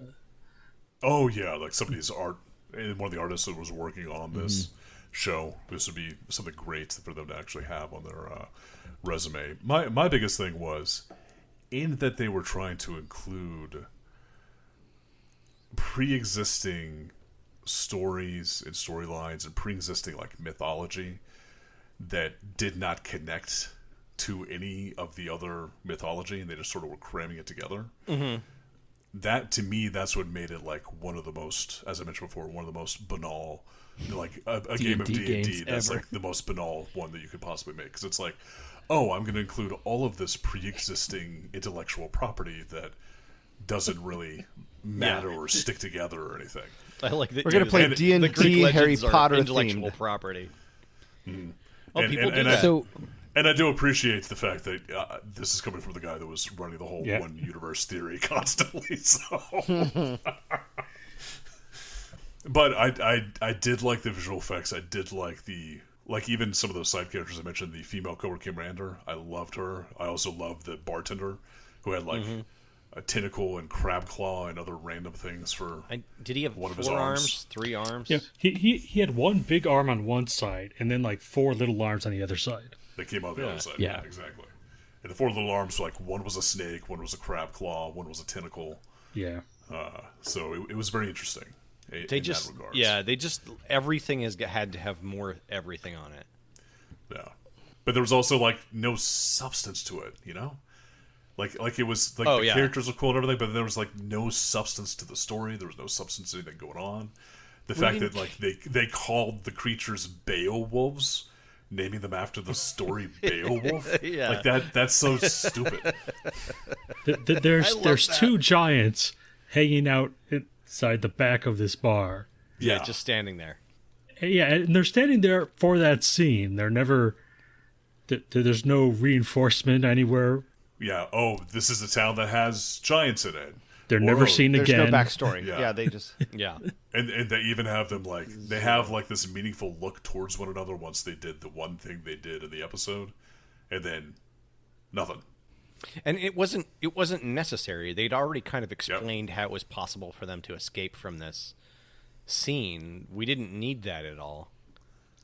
Oh yeah, like somebody's art, and one of the artists that was working on this show. This would be something great for them to actually have on their resume. My biggest thing was in that they were trying to include pre-existing stories and storylines and pre-existing like mythology that did not connect to any of the other mythology, and they just sort of were cramming it together. Mm-hmm. That, to me, that's what made it like one of the most, as I mentioned before, one of the most banal, like a game of D&D D&D games that's ever. like the most banal one that you could possibly make. Because it's like, oh, I'm going to include all of this pre-existing intellectual property that doesn't really matter or stick together or anything. I like that. We're gonna play the D&D Greek Harry legends are Potter intellectual themed. property. Mm-hmm. Oh, people do and that. So And I do appreciate the fact that this is coming from the guy that was running the whole Yeah. one universe theory constantly. So But I did like the visual effects. I did like even some of those side characters I mentioned. The female Cobra Commander, I loved her. I also loved the bartender who had like a tentacle and crab claw and other random things for. Did he have one of his 4 arms. arms, 3 arms? Yeah, he had one big arm on one side and then like 4 little arms on the other side. They came out the other side. Yeah. Exactly. And the 4 little arms, like one was a snake, one was a crab claw, one was a tentacle. Yeah. So it was very interesting. In They just, that regards. yeah, they just, everything had to have more everything on it. Yeah. But there was also like no substance to it, you know? Like it was like Oh, the yeah. characters were cool and everything, but there was like no substance to the story. There was no substance to anything going on. The fact that like they called the creatures Beowulfs, naming them after the story Beowulf. Yeah. Like that's so stupid. There's 2 giants hanging out inside the back of this bar. Yeah. Just standing there. Yeah, and they're standing there for that scene. They're never. There's no reinforcement anywhere. Yeah. Oh, this is a town that has giants in it. They're never seen There's again. no backstory. Yeah. Yeah, they just. Yeah. And they even have them like they have like this meaningful look towards one another once they did the one thing they did in the episode, and then nothing. And it wasn't necessary. They'd already kind of explained how it was possible for them to escape from this scene. We didn't need that at all.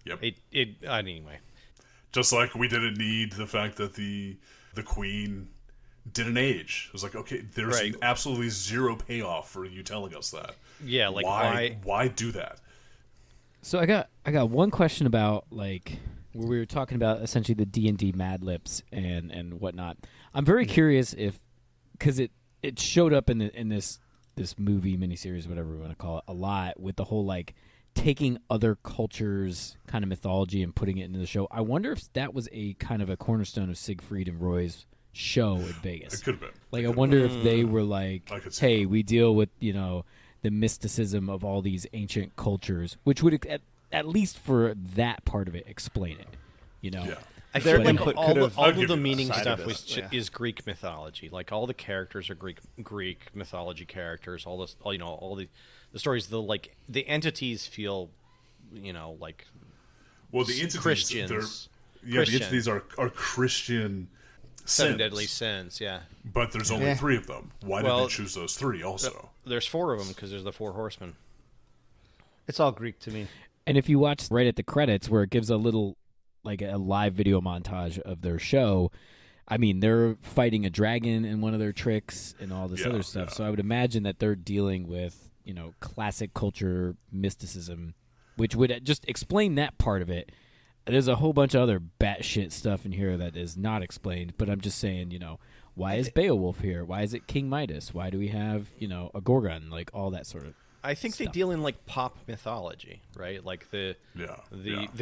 Yep. Anyway. Just like we didn't need the fact that the queen didn't age. It was like, okay, there's Right. absolutely zero payoff for you telling us that. Yeah, like why do that? So I got one question about like where we were talking about essentially the D&D Mad Libs and whatnot. I'm very curious if because it showed up in this movie miniseries, whatever we want to call it, a lot with the whole like taking other cultures' kind of mythology and putting it into the show. I wonder if that was a kind of a cornerstone of Siegfried and Roy's show in Vegas. It could have been. Like, I wonder if they were like, I could see hey, that. we deal with, the mysticism of all these ancient cultures, which would, at least for that part of it, explain it, Yeah. I Their feel like input all could've- of I'll give the you meaning that. stuff Side of it, yeah. is Greek mythology. Like all the characters are Greek mythology characters. All this, all the stories. The entities feel, like Well, the entities, Christians. the entities are Christian Seven sins, Deadly Sins. Yeah, but there's only Yeah. 3 of them. Why did Well, they choose those 3 also? there's 4 of them because there's the 4 horsemen. It's all Greek to me. And if you watch right at the credits where it gives a little, like a live video montage of their show, I mean, they're fighting a dragon in one of their tricks and all this Yeah, other stuff. yeah. So I would imagine that they're dealing with, classic culture mysticism, which would just explain that part of it. There's a whole bunch of other batshit stuff in here that is not explained, but I'm just saying, why is Beowulf here? Why is it King Midas? Why do we have, a Gorgon? Like all that sort of. I think they Stuff. deal in like pop mythology, right? Like the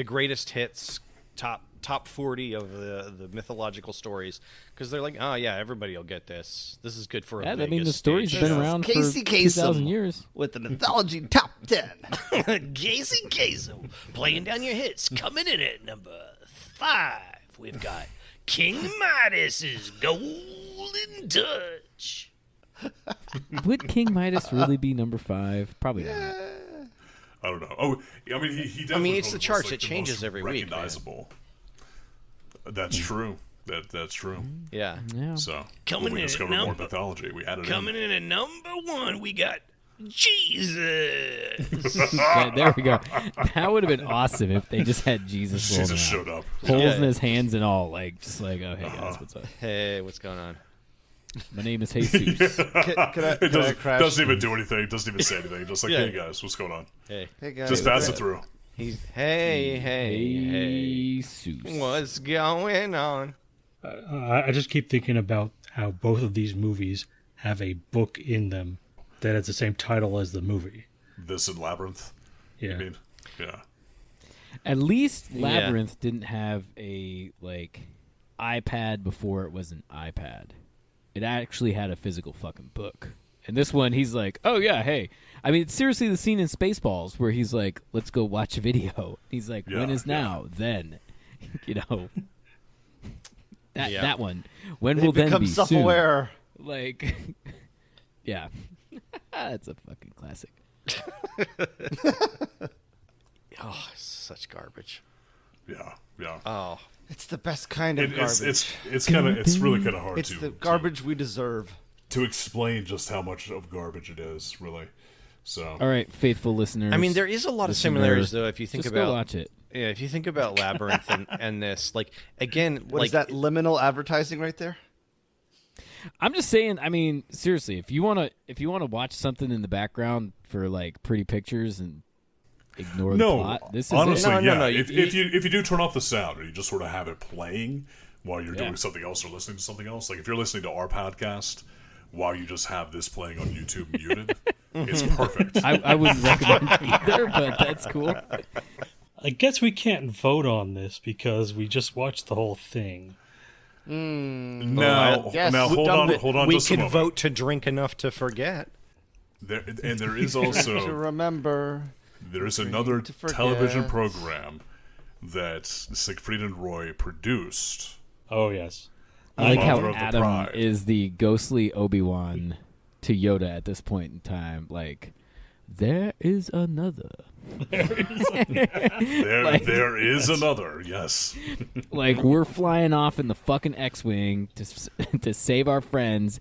greatest hits, top 40 of the mythological stories, because they're like, oh yeah, everybody will get this. This is good for a Yeah, I Vegas mean, the story's stage been show. around Casey for Kasem 2,000 years. with the mythology top 10. Casey Kasem playing down your hits. Coming in at number 5, we've got King Midas's Golden Touch. Would King Midas really be number 5? Probably not. I don't know. Oh, I mean, he definitely. I mean, it's the was, charts. like, It the changes most every week, man. recognizable. That's true. That's true. Yeah. Yeah. So Coming when we in at discovered more number- mythology, we added Coming in at number 1, we got Jesus. Yeah, there we go. That would have been awesome if they just had Jesus rolling Jesus around. showed up. Holes Yeah. in his hands and all, like just like, oh hey guys, what's up? Hey, what's going on? My name is Jesus. Can I It crash? doesn't even do anything. Doesn't even say anything. Just like, Yeah. hey guys, what's going on? Hey, Hey, guys. Just pass it through. he's hey. Jesus. What's going on? I just keep thinking about how both of these movies have a book in them that has the same title as the movie. This and Labyrinth. Yeah. I mean, yeah. At least Yeah. Labyrinth didn't have a like iPad before it was an iPad. It actually had a physical fucking book. And this one, he's like, oh yeah, hey. I mean, it's seriously the scene in Spaceballs where he's like, let's go watch a video. He's like, when Yeah, is now? Then. That Yeah. that one. When They will then become be soon? self-aware. Like, yeah. That's a fucking classic. Oh, such garbage. Yeah. Oh, It's the best kind of garbage. It's really kind of hard It's to the garbage we deserve. to explain just how much of garbage it is, really. So All right, faithful listeners. I mean, there is a lot of listener, similarities, though. If you think just about, go watch it. yeah, if you think about Labyrinth and this, like again, What like is that liminal advertising right there? I'm just saying. I mean, seriously, if you wanna watch something in the background for like pretty pictures and ignore the plot, this is honestly, it. No, if you- you do turn off the sound and you just sort of have it playing while you're doing something else or listening to something else, like if you're listening to our podcast while you just have this playing on YouTube muted, it's perfect. I wouldn't recommend either, but that's cool. I guess we can't vote on this because we just watched the whole thing. Now, yes. hold on we just a could moment. vote to drink enough to forget. There is To also remember. there is another to forget. television program that Siegfried and Roy produced. Oh, yes. I like how Father of the Adam Bride. is the ghostly Obi-Wan to Yoda at this point in time. Like, there is another. There is another, yes. Like, we're flying off in the fucking X-Wing to save our friends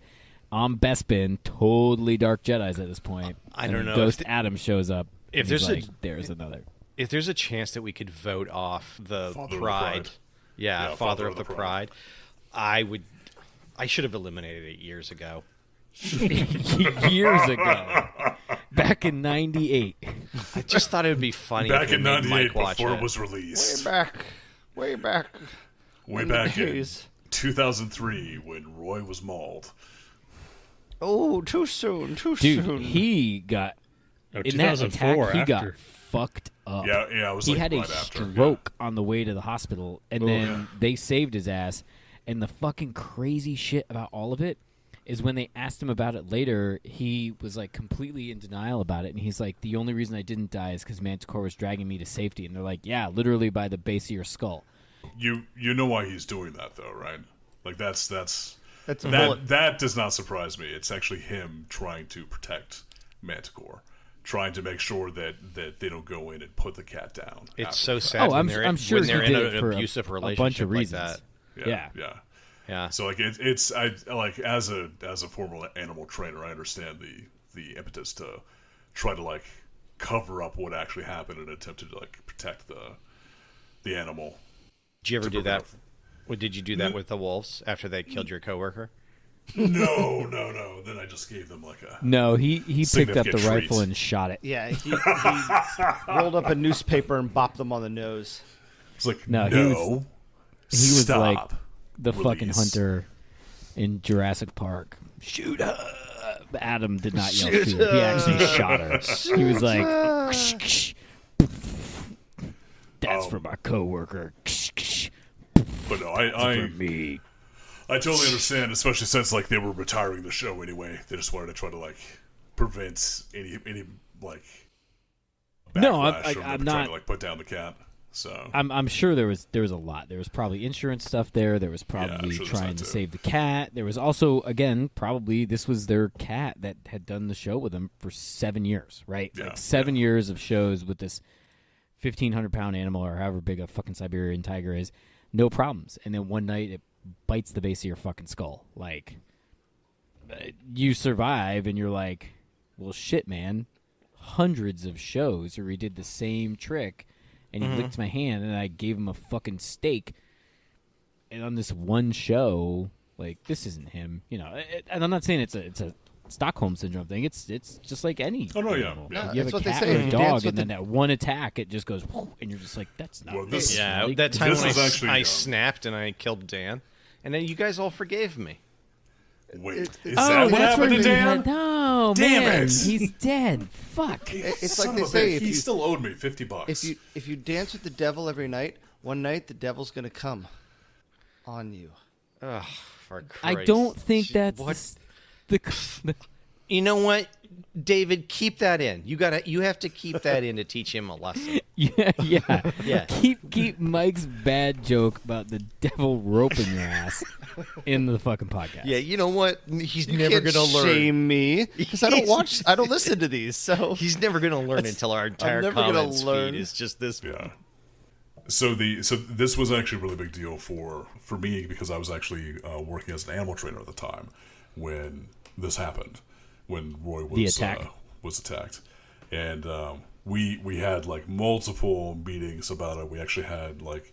on Bespin, totally Dark Jedis at this point. I And don't then know. Ghost Adam shows up. if and there's he's a- like, there's another. If there's a chance that we could vote off the Father of the Pride, Pride. yeah, Yeah, Father of the Pride, I should have eliminated it years ago. Years ago, back in '98. I just thought it would be funny Back if we in made '98, Mike watch before it. it was Way released. back. Way back. Way in the back in days. 2003, when Roy was mauled. Oh, too soon. Too Dude, soon. he got No, in that 2004 attack. He got after. fucked up. Yeah, it was He like had a right after. stroke on the way to the hospital, and then they saved his ass. And the fucking crazy shit about all of it is when they asked him about it later, he was like completely in denial about it, and he's like, "The only reason I didn't die is because Manticore was dragging me to safety." And they're like, "Yeah, literally by the base of your skull." You know why he's doing that though, right? Like that's That's a bullet. that does not surprise me. It's actually him trying to protect Manticore, trying to make sure that they don't go in and put the cat down. It's after so the fact. sad Oh, when they're I'm sure when they're he in did it an for abusive a relationship bunch of like reasons. that. Yeah. Yeah. So like it's I like as a former animal trainer, I understand the impetus to try to like cover up what actually happened and attempt to like protect the animal. Did you ever to do that? prevent- Well, did you do that with the wolves after they killed your coworker? No. Then I just gave them like a No, he picked up the Significant rifle treat. and shot it. Yeah, he rolled up a newspaper and bopped them on the nose. It's like No, no, he was stop. like the fucking Release. hunter in Jurassic Park. Shoot her! Adam did not yell Shoot shoot her. He actually her. shot her. He was like, "Ksh, ksh, poof. That's Oh. for my coworker. Ksh, ksh, But no, for I me." totally understand, especially since like they were retiring the show anyway. They just wanted to try to like prevent any like No, backlash from I'm them trying not- to like put down the cat. So I'm sure there was a lot. There was probably insurance stuff there. There was I'm probably sure there's trying that to too. save the cat. There was also, again, probably this was their cat that had done the show with them for 7 years, right? Yeah, Like 7 years of shows with this 1,500-pound animal or however big a fucking Siberian tiger is, no problems. And then one night it bites the base of your fucking skull. Like, you survive and you're like, well, shit, man. Hundreds of shows where he did the same trick and he licked my hand and I gave him a fucking steak. And on this one show, like, this isn't him, you know. And I'm not saying it's a Stockholm syndrome thing. It's just like any. Oh, no, yeah, animal. yeah. You have That's a what they cat say. or If a you dog, dance with and then that one attack, it just goes, whoo, and you're just like, that's not. Well, this- Yeah, Like, that time this when is actually, I snapped and I killed Dan, and then you guys all forgave me. wait, is Oh, that what that's happened where to we Dan? had- No, Damn man, it. he's dead. Fuck. It's Son like they of a say, bitch, if he you still owed me $50. if you dance with the devil every night, one night the devil's gonna come on you. Ugh, for I Christ. don't think Gee, that's what? the You know what, David? Keep that in. You have to keep that in to teach him a lesson. Yeah. Yeah. Keep Mike's bad joke about the devil roping your ass in the fucking podcast. Yeah, you know what? He's You never can't gonna learn. shame me because I don't listen to these. So He's never gonna learn until our entire never gonna comments learn. feed is just this. Yeah. So this was actually a really big deal for me because I was actually working as an animal trainer at the time when this happened, when Roy was attacked, and we had like multiple meetings about it. We actually had like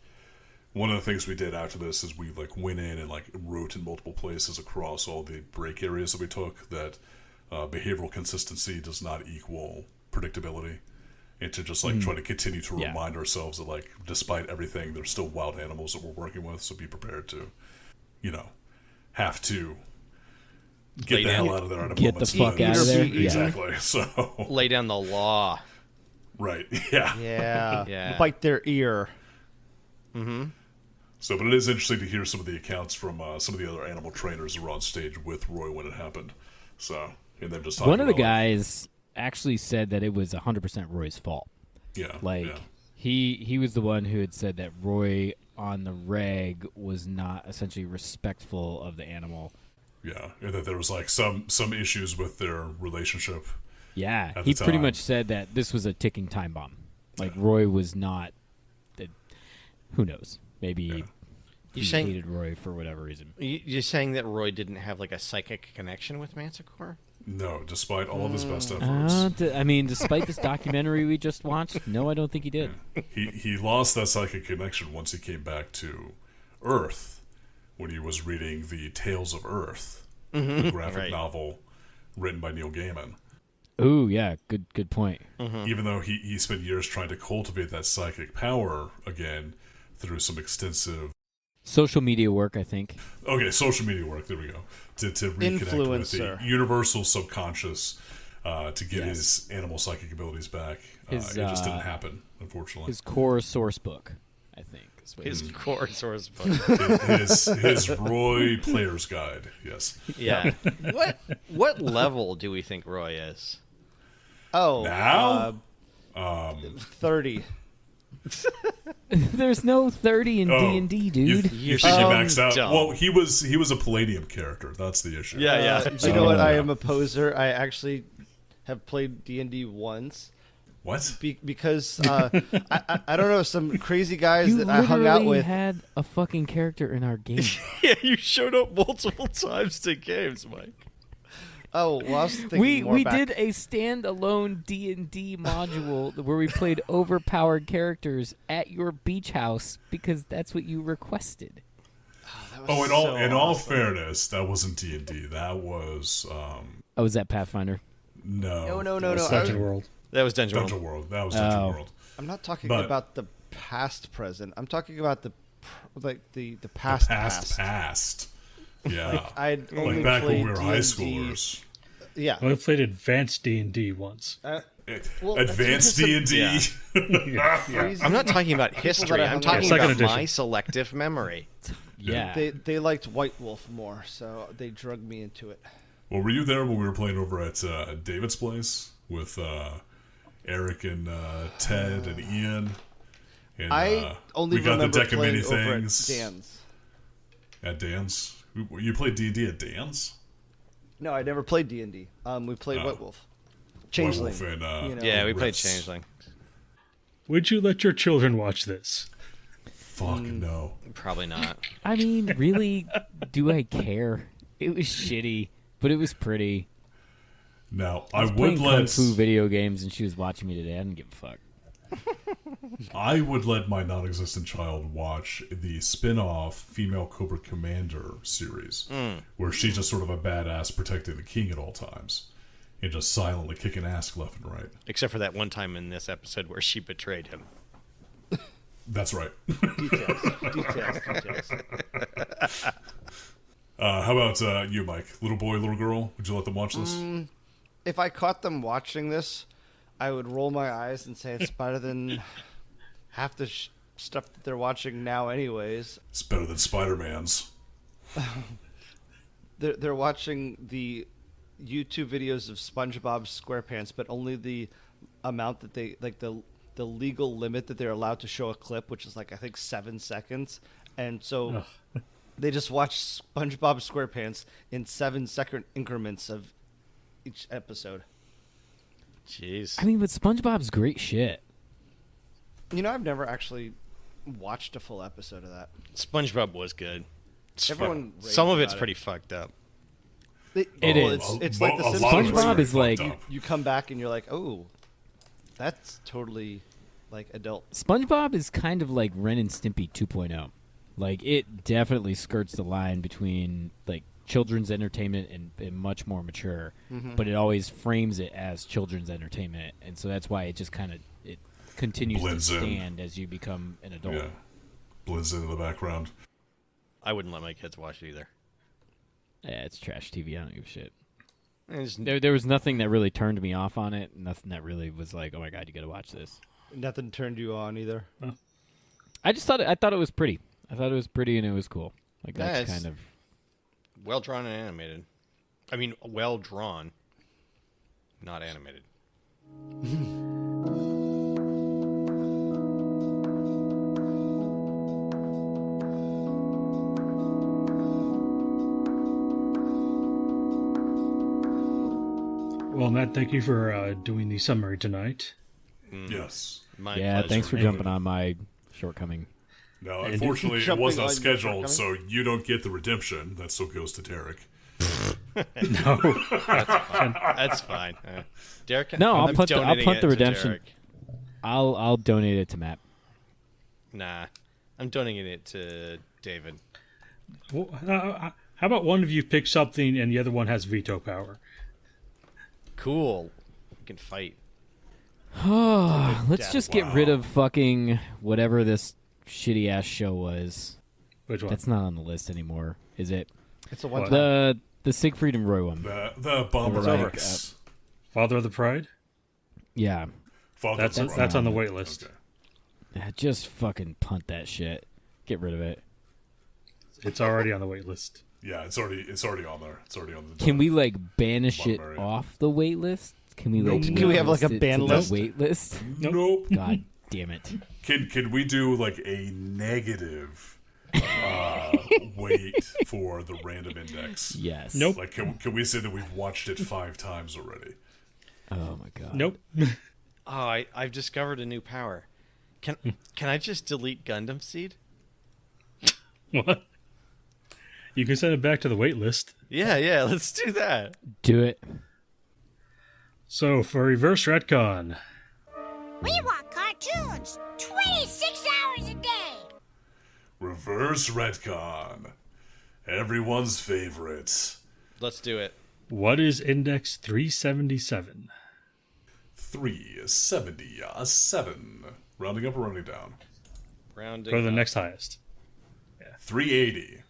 one of the things we did after this is we like went in and like wrote in multiple places across all the break areas that we took that behavioral consistency does not equal predictability. And to just like try to continue to remind ourselves that like despite everything, there's still wild animals that we're working with, so be prepared to, have to get the hell out of there at a Get the moment's fuck notice. out of there. Exactly. So Lay down the law. right, yeah. Yeah. bite their ear. So, but it is interesting to hear some of the accounts from some of the other animal trainers who were on stage with Roy when it happened. So, and them just talking One of the about, guys actually said that it was 100% Roy's fault. He was the one who had said that Roy on the reg was not essentially respectful of the animal. Yeah, and that there was like some issues with their relationship. Yeah, at he the pretty time. much said that this was a ticking time bomb. Like Roy was not. Who knows? Maybe You're he saying- hated Roy for whatever reason. You're saying that Roy didn't have like a psychic connection with Manticore? No, despite all of his best efforts. Despite this documentary we just watched, no, I don't think he did. He lost that psychic connection once he came back to Earth when he was reading the Tales of Earth, the graphic novel written by Neil Gaiman. Ooh, yeah, good point. Even though he spent years trying to cultivate that psychic power again through some extensive Social media work, I think. social media work, there we go, to reconnect with the Influencer. universal subconscious to get his animal psychic abilities back. It just didn't happen, unfortunately. His core source book, I think. Is what His he- core source book. his Roy Player's Guide, yes. Yeah. What level do we think Roy is? Oh, Now? 30. There's no 30 in D&D, dude. You think he maxed out? dumb. Well, he was a Palladium character. That's the issue. You know what? I am a poser. I actually have played D&D once. What? Because I don't know, some crazy guys You that I hung out literally with. had a fucking character in our game. Yeah, you showed up multiple times to games, Mike. Oh, well, I was thinking we more back. did a standalone D&D module where we played overpowered characters at your beach house because that's what you requested. Oh, in so all awesome. fairness, that wasn't D&D. That was Oh, was that Pathfinder? no. No. Dungeon World. That was Dungeon Dungeon World. World. That was Dungeon Oh. World. I'm not talking But- about the past present. I'm talking about the past Past. Yeah. I'd only like back when played we were high D&D. schoolers. Yeah. I played Advanced D&D once. Well, Advanced that's D&D. crazy. I'm not talking about history. I I'm hung talking out with. about Second my edition. selective memory. Yeah. They liked White Wolf more, so they drugged me into it. Well, were you there when we were playing over at David's place with Eric and Ted and Ian? And, I only we got the remember deck of many playing over at things Dan's. at Dan's. You played D&D at Dan's? No, I never played D&D. We played Oh. White Wolf. Changeling. White Wolf and, you know. Yeah, we played Rifts. Changeling. Would you let your children watch this? Fuck no. Probably not. I mean, really, do I care? It was shitty, but it was pretty. Now, I I was would playing Kung let Fu video games, and she was watching me today. I didn't give a fuck. I would let my non-existent child watch the spin-off Female Cobra Commander series, where she's just sort of a badass protecting the king at all times, and just silently kicking ass left and right. Except for that one time in this episode where she betrayed him. That's right. Details. How about you, Mike? Little boy, little girl? Would you let them watch this? If I caught them watching this, I would roll my eyes and say it's better than half the stuff that they're watching now anyways. It's better than Spider-Man's. They're watching the YouTube videos of SpongeBob SquarePants, but only the amount that they like the legal limit that they're allowed to show a clip, which is like I think 7 seconds, and so they just watch SpongeBob SquarePants in 7-second increments of each episode. Jeez. I mean, but SpongeBob's great shit. You know, I've never actually watched a full episode of that. SpongeBob was good. Everyone Some of raved it's about pretty fucked up. It is. It's like the a lot of Simpsons. it's SpongeBob very is like- fucked up. You come back and you're like, oh, that's totally like adult. SpongeBob is kind of like Ren and Stimpy 2.0. Like, it definitely skirts the line between like children's entertainment and much more mature, but it always frames it as children's entertainment, and so that's why it just kind of it continues Blends to in. stand as you become an adult. Yeah, blends into the background. I wouldn't let my kids watch it either. Yeah, it's trash TV. I don't give a shit. It's- There was nothing that really turned me off on it. Nothing that really was like, oh my god, you got to watch this. Nothing turned you on either. I thought it was pretty. I thought it was pretty and it was cool. Like Yeah, that's it's- kind of well drawn and animated. I mean, well drawn, not animated. Well, Matt, thank you for doing the summary tonight. Yes. My yeah. pleasure. Thanks for jumping on my shortcoming. Now, And unfortunately, it jumping was not on scheduled, your so you don't get the redemption. That still goes to Derek. No, That's fine. Derek, No, I'll I'm punt the donating it to redemption. Derek. I'll donate it to Matt. Nah, I'm donating it to David. well, how about one of you pick something and the other one has veto power? Cool. We can fight. Let's just get rid of fucking whatever this shitty ass show was. Which one? That's not on the list anymore, is it? It's a one What? time. The Siegfried and Roy one. The Bomber Like, X. Father of the Pride? Yeah. Father of the That's Bride. on the wait list. Okay. Just fucking punt that shit. Get rid of it. It's already on the wait list. Yeah, it's already on there. It's already on the. Can we like banish it Lumber. off the wait list? Can we like Can we have, like, a list it ban to the list? wait list? Nope. God damn it. Can we do like a negative weight for the random index? Yes. Nope. Like, can we say that we've watched it 5 times already? Oh my god. Nope. Oh, I've discovered a new power. Can I just delete Gundam Seed? What? You can send it back to the wait list. Yeah, let's do that. Do it. So for reverse retcon, We want cartoons 26 hours a day. Reverse retcon. Everyone's favorite. Let's do it. what is index 377? 377. Rounding up or rounding down? Rounding Go to the up. next highest. 380.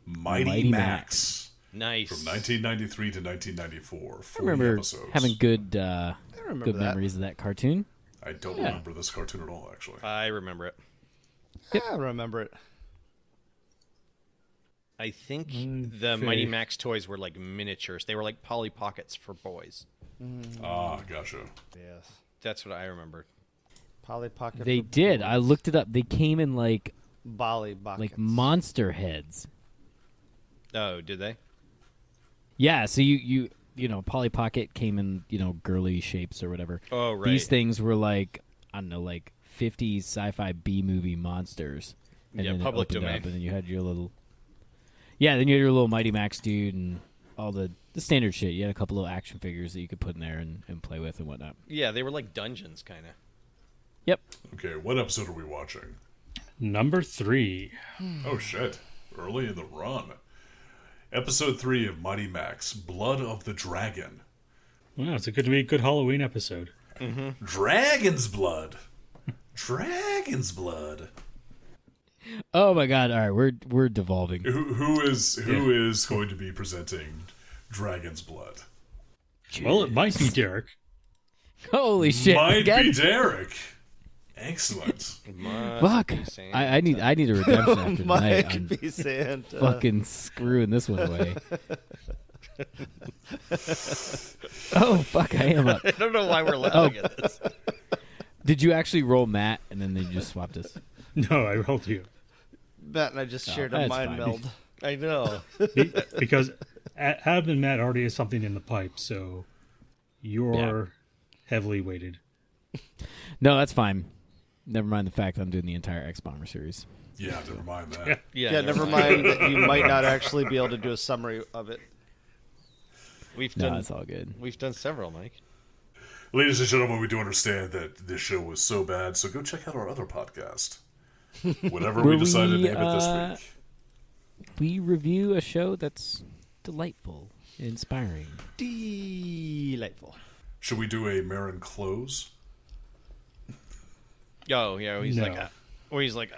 Mighty, Mighty Max. Nice. From 1993 to 1994. I 40 remember episodes. having good remember good that. memories of that cartoon. I don't remember this cartoon at all, actually. I remember it. I remember it. I think the Mighty Max toys were like miniatures. They were like Polly Pockets for boys. Ah, gotcha. Yes. That's what I remember. Polly Pocket. They for did. boys. I looked it up. They came in like Bolly Buckets. monster heads. Oh, did they? Yeah, so you know, Polly Pocket came in, girly shapes or whatever. Oh, right. These things were like, I don't know, like 50s sci-fi B movie monsters. And Yeah, then it public opened domain. up, and then you had your little then you had your little Mighty Max dude and all the standard shit. You had a couple of action figures that you could put in there and play with and whatnot. Yeah, they were like dungeons, kind of. Yep. Okay, what episode are we watching? Number 3. Oh, shit. Early in the run. Episode 3 of Mighty Max, Blood of the Dragon. Wow, it's going to be a good Halloween episode. Dragon's Blood. Dragon's Blood. Oh my god, all right, we're devolving. Who is going to be presenting Dragon's Blood? Well, it might be Derek. Holy shit. Might again? be Derek. Excellent. Fuck. be Santa. I need a redemption after tonight. Mike I'm be Santa. fucking screwing this one away. Oh, fuck, I am up. I don't know why we're laughing at this. Did you actually roll Matt, and then they just swapped us? No, I rolled you. Matt and I just shared a that's mind fine. meld. I know. Because Adam and Matt already has something in the pipe, so you're heavily weighted. No, that's fine. Never mind the fact I'm doing the entire X-Bomber series. Yeah, never mind that. Yeah, never mind that you might not actually be able to do a summary of it. We've No, done. it's all good. We've done several, Mike. Ladies and gentlemen, we do understand that this show was so bad, so go check out our other podcast. Whatever we decide to name it this week. We review a show that's delightful, inspiring. Delightful. Should we do a Marin close? Oh, yeah. He's No. like,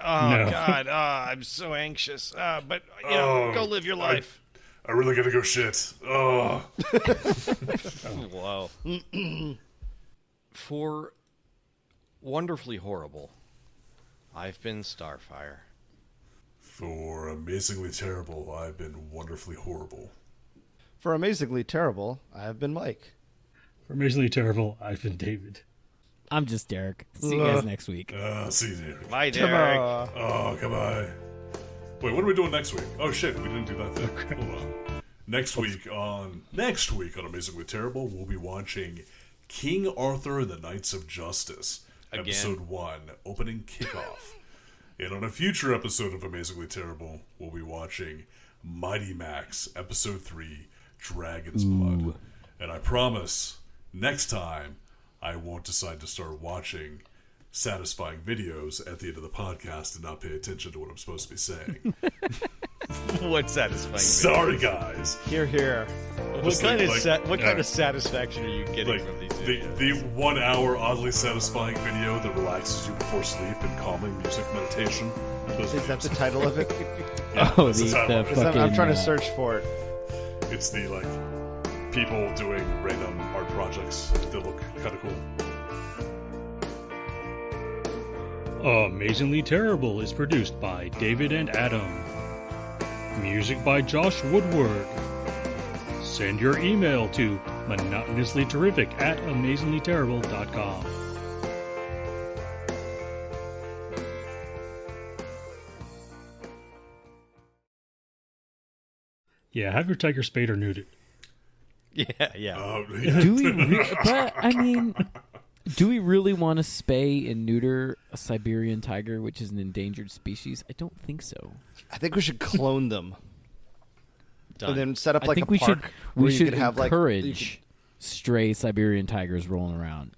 oh, No. God, I'm so anxious. But, go live your life. I really gotta go shit. Oh. Wow. For Wonderfully Horrible, I've been Starfire. For Amazingly Terrible, I've been wonderfully horrible. For Amazingly Terrible, I have been Mike. For Amazingly Terrible, I've been David. I'm just Derek. See you guys next week. See you there. Bye, Derek. Oh, come on. Wait, what are we doing next week? Oh shit, we didn't do that thing. Hold on. Next week on Amazingly Terrible, we'll be watching King Arthur and the Knights of Justice, Again. Episode 1, Opening Kickoff. And on a future episode of Amazingly Terrible, we'll be watching Mighty Max, Episode 3, Dragon's Blood. And I promise, next time, I won't decide to start watching satisfying videos at the end of the podcast and not pay attention to what I'm supposed to be saying. What's satisfying? Sorry, guys. Here, here. What kind of like, kind of satisfaction are you getting from these videos? the 1 hour oddly satisfying video that relaxes you before sleep and calming music meditation. Those Is that the videos. title of it? Yeah, Oh, that's the title of it. 'Cause fucking, I'm trying to search for it. It's the people doing random art projects that look kind of cool. Amazingly Terrible is produced by David and Adam. Music by Josh Woodward. Send your email to monotonouslyterrific@amazinglyterrible.com. Yeah, have your tiger spayed or neutered. Yeah. Do we? But I mean, do we really want to spay and neuter a Siberian tiger, which is an endangered species? I don't think so. I think we should clone them. Done. And then set up I like think a we park should where we you should could have encourage stray Siberian tigers rolling around.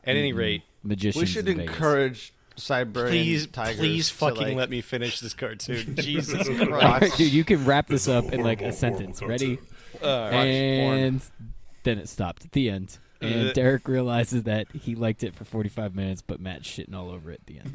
At any rate, Magicians. we should in Vegas. encourage Siberian tigers. please to, fucking like, let me finish this cartoon. Jesus All Christ. right, dude, you can wrap this up in like horrible, a sentence. horrible Ready? cartoon. And then it stopped at the end. And Derek realizes that he liked it for 45 minutes, but Matt's shitting all over it at the end.